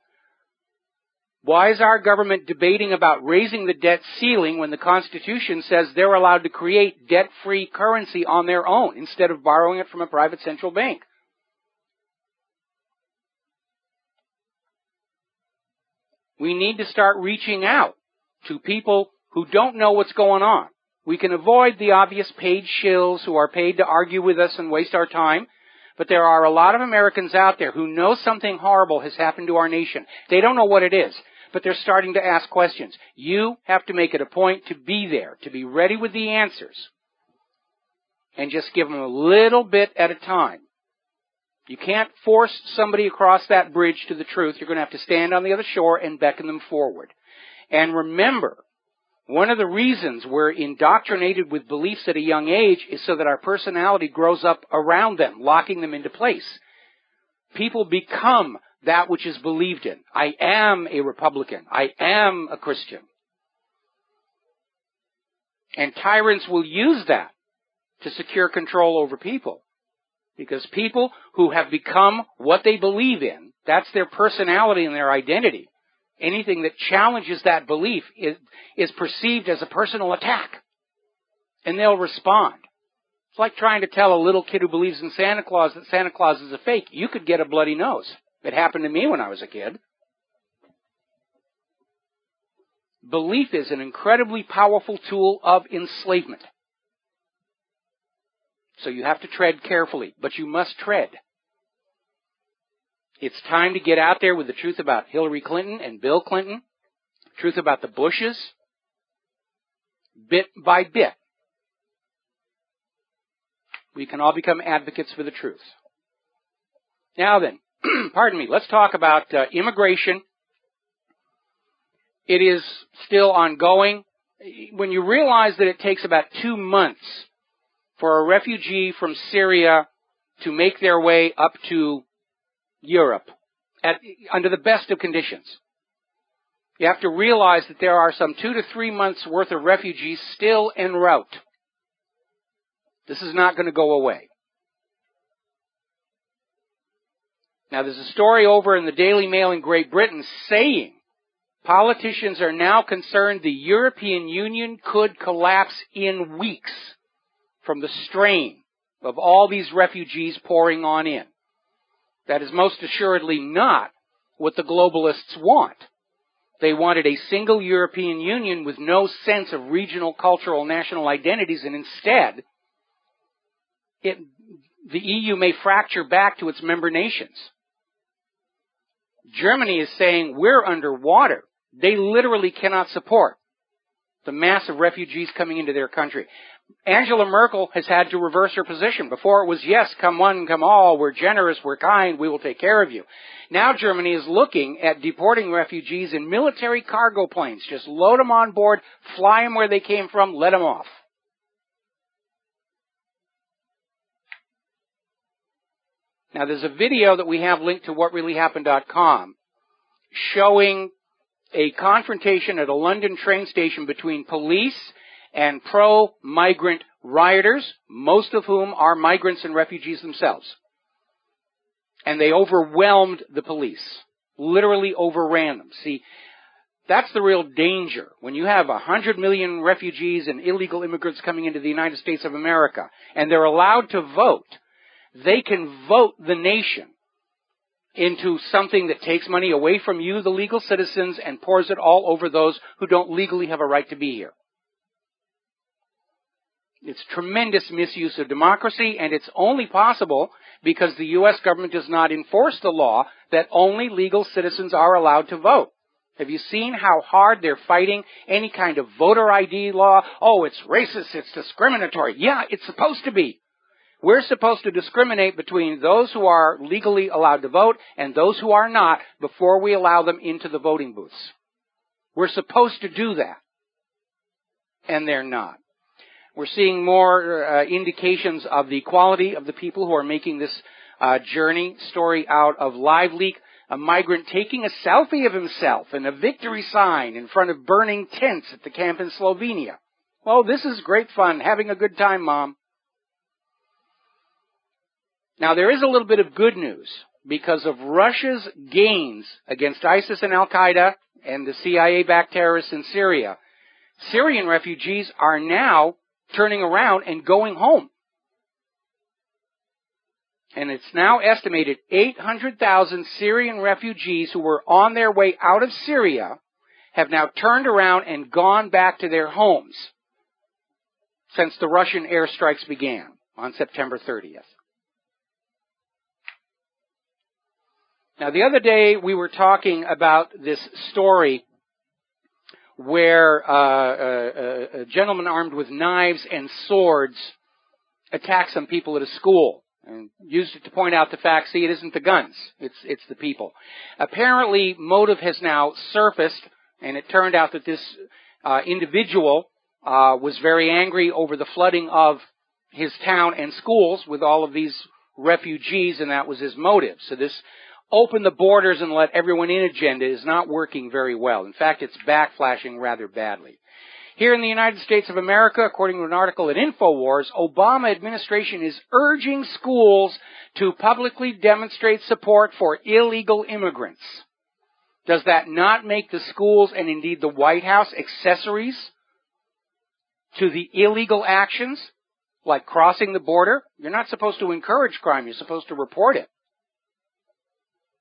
Why is our government debating about raising the debt ceiling when the Constitution says they're allowed to create debt-free currency on their own instead of borrowing it from a private central bank? We need to start reaching out to people who don't know what's going on. We can avoid the obvious paid shills who are paid to argue with us and waste our time, but there are a lot of Americans out there who know something horrible has happened to our nation. They don't know what it is, but they're starting to ask questions. You have to make it a point to be there, to be ready with the answers, and just give them a little bit at a time. You can't force somebody across that bridge to the truth. You're going to have to stand on the other shore and beckon them forward. And remember, one of the reasons we're indoctrinated with beliefs at a young age is so that our personality grows up around them, locking them into place. People become that which is believed in. I am a Republican. I am a Christian. And tyrants will use that to secure control over people. Because people who have become what they believe in, that's their personality and their identity. Anything that challenges that belief is perceived as a personal attack. And they'll respond. It's like trying to tell a little kid who believes in Santa Claus that Santa Claus is a fake. You could get a bloody nose. It happened to me when I was a kid. Belief is an incredibly powerful tool of enslavement. So you have to tread carefully, but you must tread. It's time to get out there with the truth about Hillary Clinton and Bill Clinton, truth about the Bushes, bit by bit. We can all become advocates for the truth. Now then, pardon me, let's talk about immigration. It is still ongoing. When you realize that it takes about 2 months for a refugee from Syria to make their way up to Europe under the best of conditions. You have to realize that there are some 2 to 3 months worth of refugees still en route. This is not going to go away. Now there's a story over in the Daily Mail in Great Britain saying politicians are now concerned the European Union could collapse in weeks from the strain of all these refugees pouring on in. That is most assuredly not what the globalists want. They wanted a single European Union with no sense of regional, cultural, national identities, and instead, the EU may fracture back to its member nations. Germany is saying we're underwater. They literally cannot support the mass of refugees coming into their country. Angela Merkel has had to reverse her position. Before it was, yes, come one, come all, we're generous, we're kind, we will take care of you. Now Germany is looking at deporting refugees in military cargo planes. Just load them on board, fly them where they came from, let them off. Now there's a video that we have linked to WhatReallyHappened.com showing a confrontation at a London train station between police and pro-migrant rioters, most of whom are migrants and refugees themselves. And they overwhelmed the police, literally overran them. See, that's the real danger. When you have 100 million refugees and illegal immigrants coming into the United States of America, and they're allowed to vote, they can vote the nation into something that takes money away from you, the legal citizens, and pours it all over those who don't legally have a right to be here. It's tremendous misuse of democracy, and it's only possible because the U.S. government does not enforce the law that only legal citizens are allowed to vote. Have you seen how hard they're fighting any kind of voter ID law? Oh, it's racist, it's discriminatory. Yeah, it's supposed to be. We're supposed to discriminate between those who are legally allowed to vote and those who are not before we allow them into the voting booths. We're supposed to do that. And they're not. We're seeing more indications of the quality of the people who are making this journey. Story out of LiveLeak, a migrant taking a selfie of himself and a victory sign in front of burning tents at the camp in Slovenia. Oh, this is great fun. Having a good time, Mom. Now, there is a little bit of good news because of Russia's gains against ISIS and Al-Qaeda and the CIA-backed terrorists in Syria. Syrian refugees are now turning around and going home. And it's now estimated 800,000 Syrian refugees who were on their way out of Syria have now turned around and gone back to their homes since the Russian airstrikes began on September 30th. Now, the other day we were talking about this story where a gentleman armed with knives and swords attacked some people at a school and used it to point out the fact, see, it isn't the guns, it's the people. Apparently, motive has now surfaced, and it turned out that this individual was very angry over the flooding of his town and schools with all of these refugees, and that was his motive. So this open the borders and let everyone in agenda is not working very well. In fact, it's backflashing rather badly. Here in the United States of America, according to an article at INFOWARS, Obama administration is urging schools to publicly demonstrate support for illegal immigrants. Does that not make the schools and indeed the White House accessories to the illegal actions, like crossing the border? You're not supposed to encourage crime. You're supposed to report it.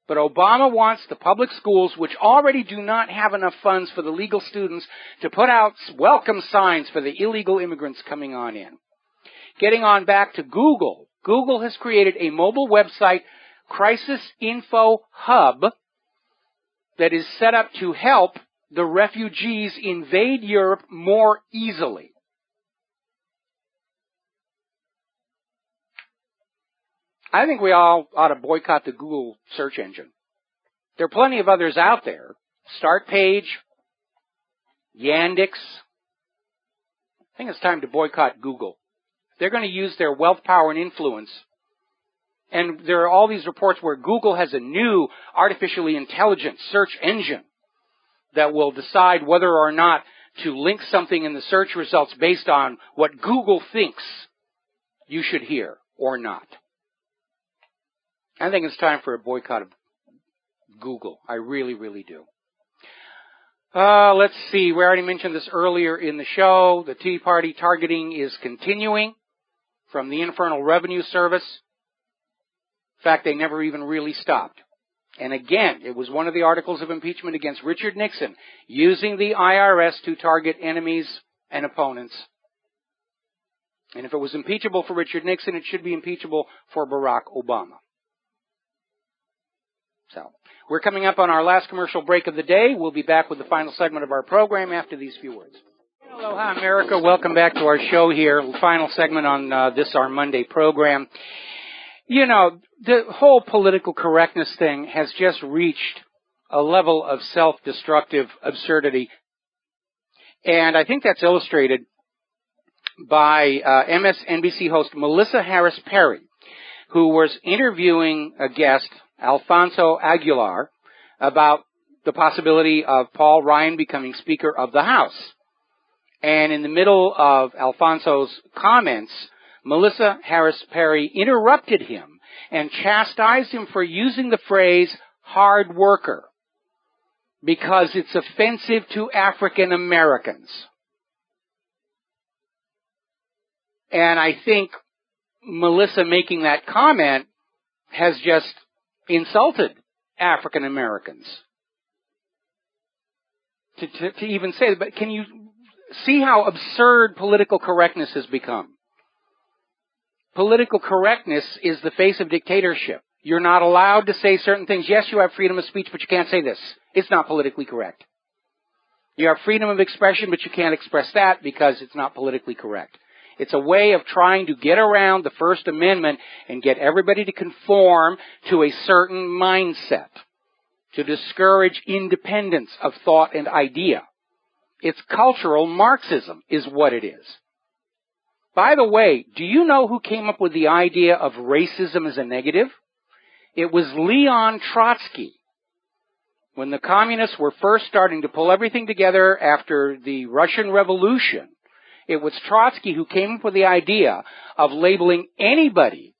But Obama wants the public schools, which already do not have enough funds for the legal students, to put out welcome signs for the illegal immigrants coming on in. Getting on back to Google. Google has created a mobile website, Crisis Info Hub, that is set up to help the refugees invade Europe more easily. I think we all ought to boycott the Google search engine. There are plenty of others out there. StartPage, Yandex. I think it's time to boycott Google. They're going to use their wealth, power, and influence. And there are all these reports where Google has a new artificially intelligent search engine that will decide whether or not to link something in the search results based on what Google thinks you should hear or not. I think it's time for a boycott of Google. I really, really do. Let's see. We already mentioned this earlier in the show. The Tea Party targeting is continuing from the Internal Revenue Service. In fact, they never even really stopped. And again, it was one of the articles of impeachment against Richard Nixon, using the IRS to target enemies and opponents. And if it was impeachable for Richard Nixon, it should be impeachable for Barack Obama. So, we're coming up on our last commercial break of the day. We'll be back with the final segment of our program after these few words. Aloha, America. Welcome back to our show here. Final segment on this, our Monday program. You know, the whole political correctness thing has just reached a level of self-destructive absurdity. And I think that's illustrated by MSNBC host Melissa Harris Perry, who was interviewing a guest, Alfonso Aguilar, about the possibility of Paul Ryan becoming Speaker of the House. And in the middle of Alfonso's comments, Melissa Harris Perry interrupted him and chastised him for using the phrase hard worker because it's offensive to African Americans. And I think Melissa making that comment has just insulted African Americans. To even say that, but can you see how absurd political correctness has become? Political correctness is the face of dictatorship. You're not allowed to say certain things. Yes, you have freedom of speech, but you can't say this. It's not politically correct. You have freedom of expression, but you can't express that because it's not politically correct. It's a way of trying to get around the First Amendment and get everybody to conform to a certain mindset, to discourage independence of thought and idea. It's cultural Marxism is what it is. By the way, do you know who came up with the idea of racism as a negative? It was Leon Trotsky. When the communists were first starting to pull everything together after the Russian Revolution, it was Trotsky who came up with the idea of labeling anybody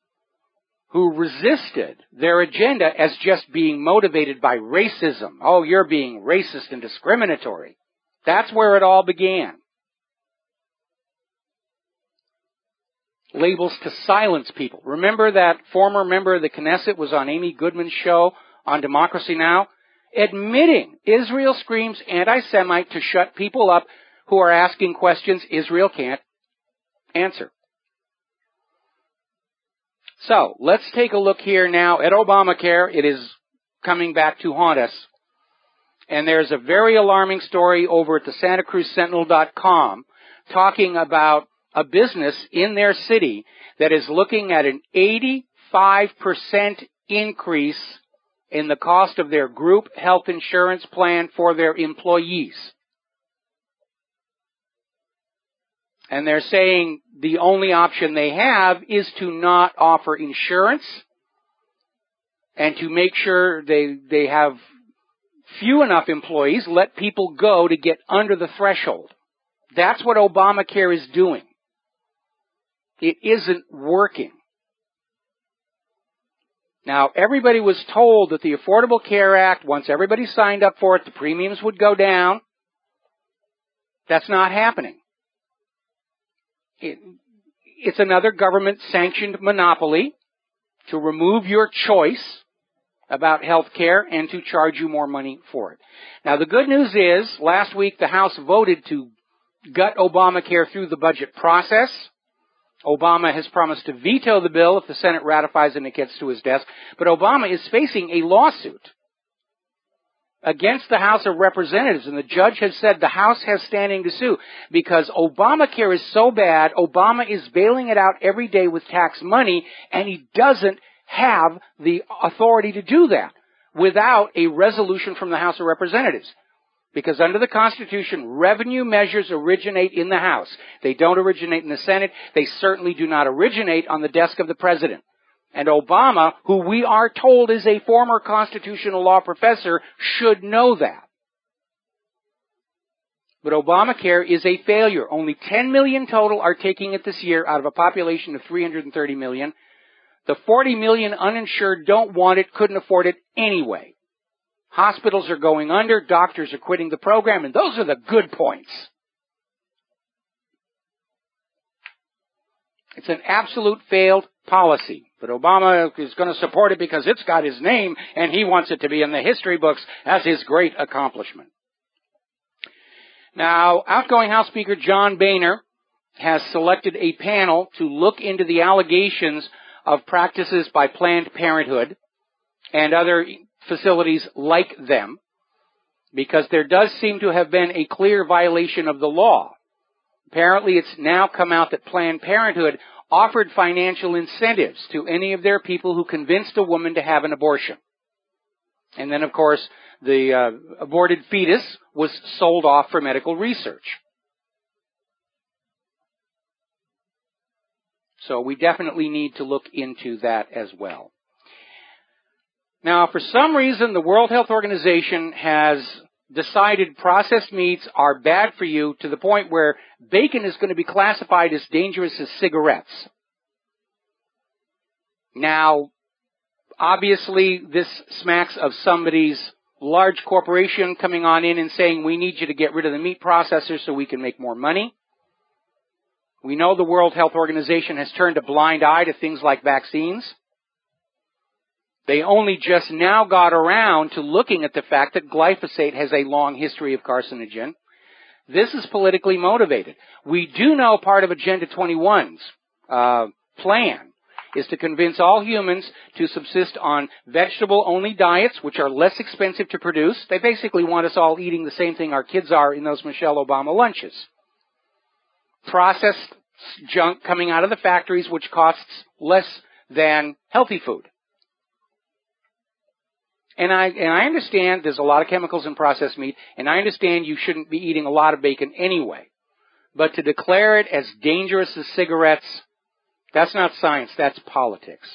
who resisted their agenda as just being motivated by racism. Oh, you're being racist and discriminatory. That's where it all began. Labels to silence people. Remember that former member of the Knesset was on Amy Goodman's show on Democracy Now!, admitting Israel screams anti-Semite to shut people up who are asking questions Israel can't answer. So, let's take a look here now at Obamacare. It is coming back to haunt us. And there's a very alarming story over at the SantaCruzSentinel.com talking about a business in their city that is looking at an 85% increase in the cost of their group health insurance plan for their employees. And they're saying the only option they have is to not offer insurance and to make sure they have few enough employees, let people go to get under the threshold. That's what Obamacare is doing. It isn't working. Now, everybody was told that the Affordable Care Act, once everybody signed up for it, the premiums would go down. That's not happening. It's another government-sanctioned monopoly to remove your choice about health care and to charge you more money for it. Now, the good news is, last week the House voted to gut Obamacare through the budget process. Obama has promised to veto the bill if the Senate ratifies and it gets to his desk. But Obama is facing a lawsuit against the House of Representatives, and the judge has said the House has standing to sue because Obamacare is so bad, Obama is bailing it out every day with tax money, and he doesn't have the authority to do that without a resolution from the House of Representatives. Because under the Constitution, revenue measures originate in the House. They don't originate in the Senate. They certainly do not originate on the desk of the President. And Obama, who we are told is a former constitutional law professor, should know that. But Obamacare is a failure. Only 10 million total are taking it this year out of a population of 330 million. The 40 million uninsured don't want it, couldn't afford it anyway. Hospitals are going under, doctors are quitting the program, and those are the good points. It's an absolute failed policy. But Obama is going to support it because it's got his name, and he wants it to be in the history books as his great accomplishment. Now, outgoing House Speaker John Boehner has selected a panel to look into the allegations of practices by Planned Parenthood and other facilities like them, because there does seem to have been a clear violation of the law. Apparently, it's now come out that Planned Parenthood offered financial incentives to any of their people who convinced a woman to have an abortion. And then, of course, the aborted fetus was sold off for medical research. So we definitely need to look into that as well. Now, for some reason, the World Health Organization has decided processed meats are bad for you to the point where bacon is going to be classified as dangerous as cigarettes. Now, obviously, this smacks of somebody's large corporation coming on in and saying, we need you to get rid of the meat processors so we can make more money. We know the World Health Organization has turned a blind eye to things like vaccines. They only just now got around to looking at the fact that glyphosate has a long history of carcinogen. This is politically motivated. We do know part of Agenda 21's plan is to convince all humans to subsist on vegetable-only diets, which are less expensive to produce. They basically want us all eating the same thing our kids are in those Michelle Obama lunches. Processed junk coming out of the factories, which costs less than healthy food. And I understand there's a lot of chemicals in processed meat, and I understand you shouldn't be eating a lot of bacon anyway. But to declare it as dangerous as cigarettes, that's not science, that's politics.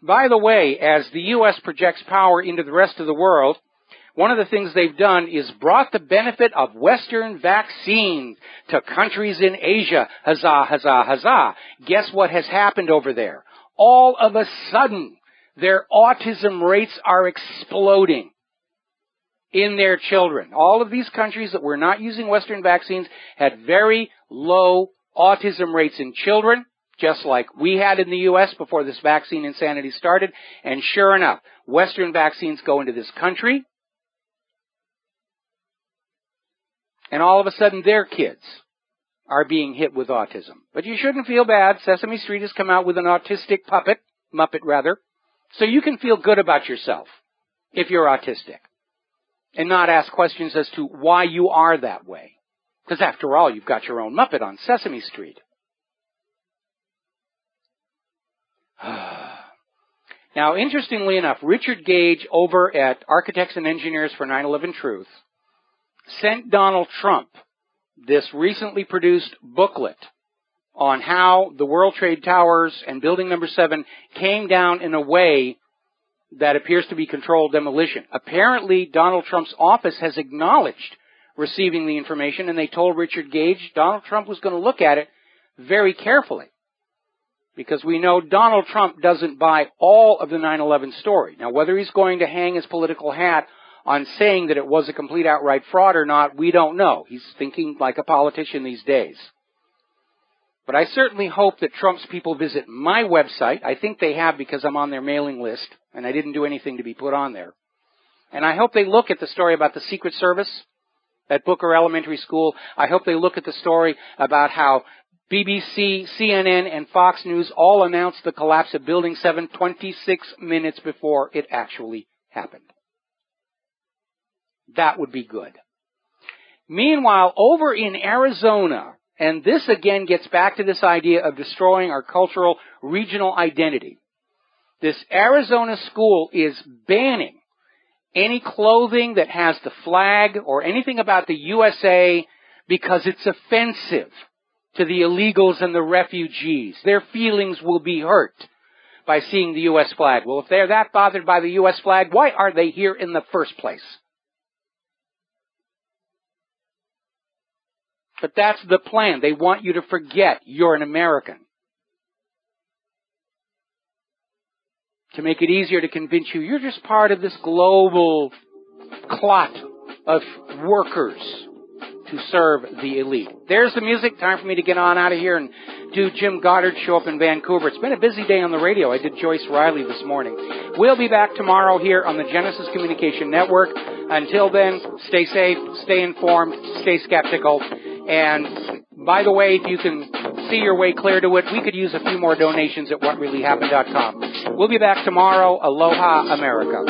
By the way, as the U.S. projects power into the rest of the world, one of the things they've done is brought the benefit of Western vaccines to countries in Asia. Huzzah, huzzah, huzzah. Guess what has happened over there? All of a sudden, their autism rates are exploding in their children. All of these countries that were not using Western vaccines had very low autism rates in children, just like we had in the U.S. before this vaccine insanity started. And sure enough, Western vaccines go into this country, and all of a sudden their kids are being hit with autism. But you shouldn't feel bad. Sesame Street has come out with an autistic Muppet rather, so you can feel good about yourself if you're autistic and not ask questions as to why you are that way. Because after all, you've got your own Muppet on Sesame Street. Now, interestingly enough, Richard Gage over at Architects and Engineers for 9/11 Truth sent Donald Trump this recently produced booklet on how the World Trade Towers and Building Number 7 came down in a way that appears to be controlled demolition. Apparently, Donald Trump's office has acknowledged receiving the information, and they told Richard Gage Donald Trump was going to look at it very carefully. Because we know Donald Trump doesn't buy all of the 9/11 story. Now, whether he's going to hang his political hat on saying that it was a complete outright fraud or not, we don't know. He's thinking like a politician these days. But I certainly hope that Trump's people visit my website. I think they have because I'm on their mailing list, and I didn't do anything to be put on there. And I hope they look at the story about the Secret Service at Booker Elementary School. I hope they look at the story about how BBC, CNN, and Fox News all announced the collapse of Building 7 26 minutes before it actually happened. That would be good. Meanwhile, over in Arizona, and this again gets back to this idea of destroying our cultural regional identity, this Arizona school is banning any clothing that has the flag or anything about the USA because it's offensive to the illegals and the refugees. Their feelings will be hurt by seeing the U.S. flag. Well, if they're that bothered by the U.S. flag, why are they here in the first place? But that's the plan. They want you to forget you're an American. To make it easier to convince you you're just part of this global clot of workers to serve the elite. There's the music. Time for me to get on out of here and do Jim Goddard's show up in Vancouver. It's been a busy day on the radio. I did Joyce Riley this morning. We'll be back tomorrow here on the Genesis Communication Network. Until then, stay safe, stay informed, stay skeptical. And by the way, if you can see your way clear to it, we could use a few more donations at WhatReallyHappened.com. We'll be back tomorrow. Aloha, America.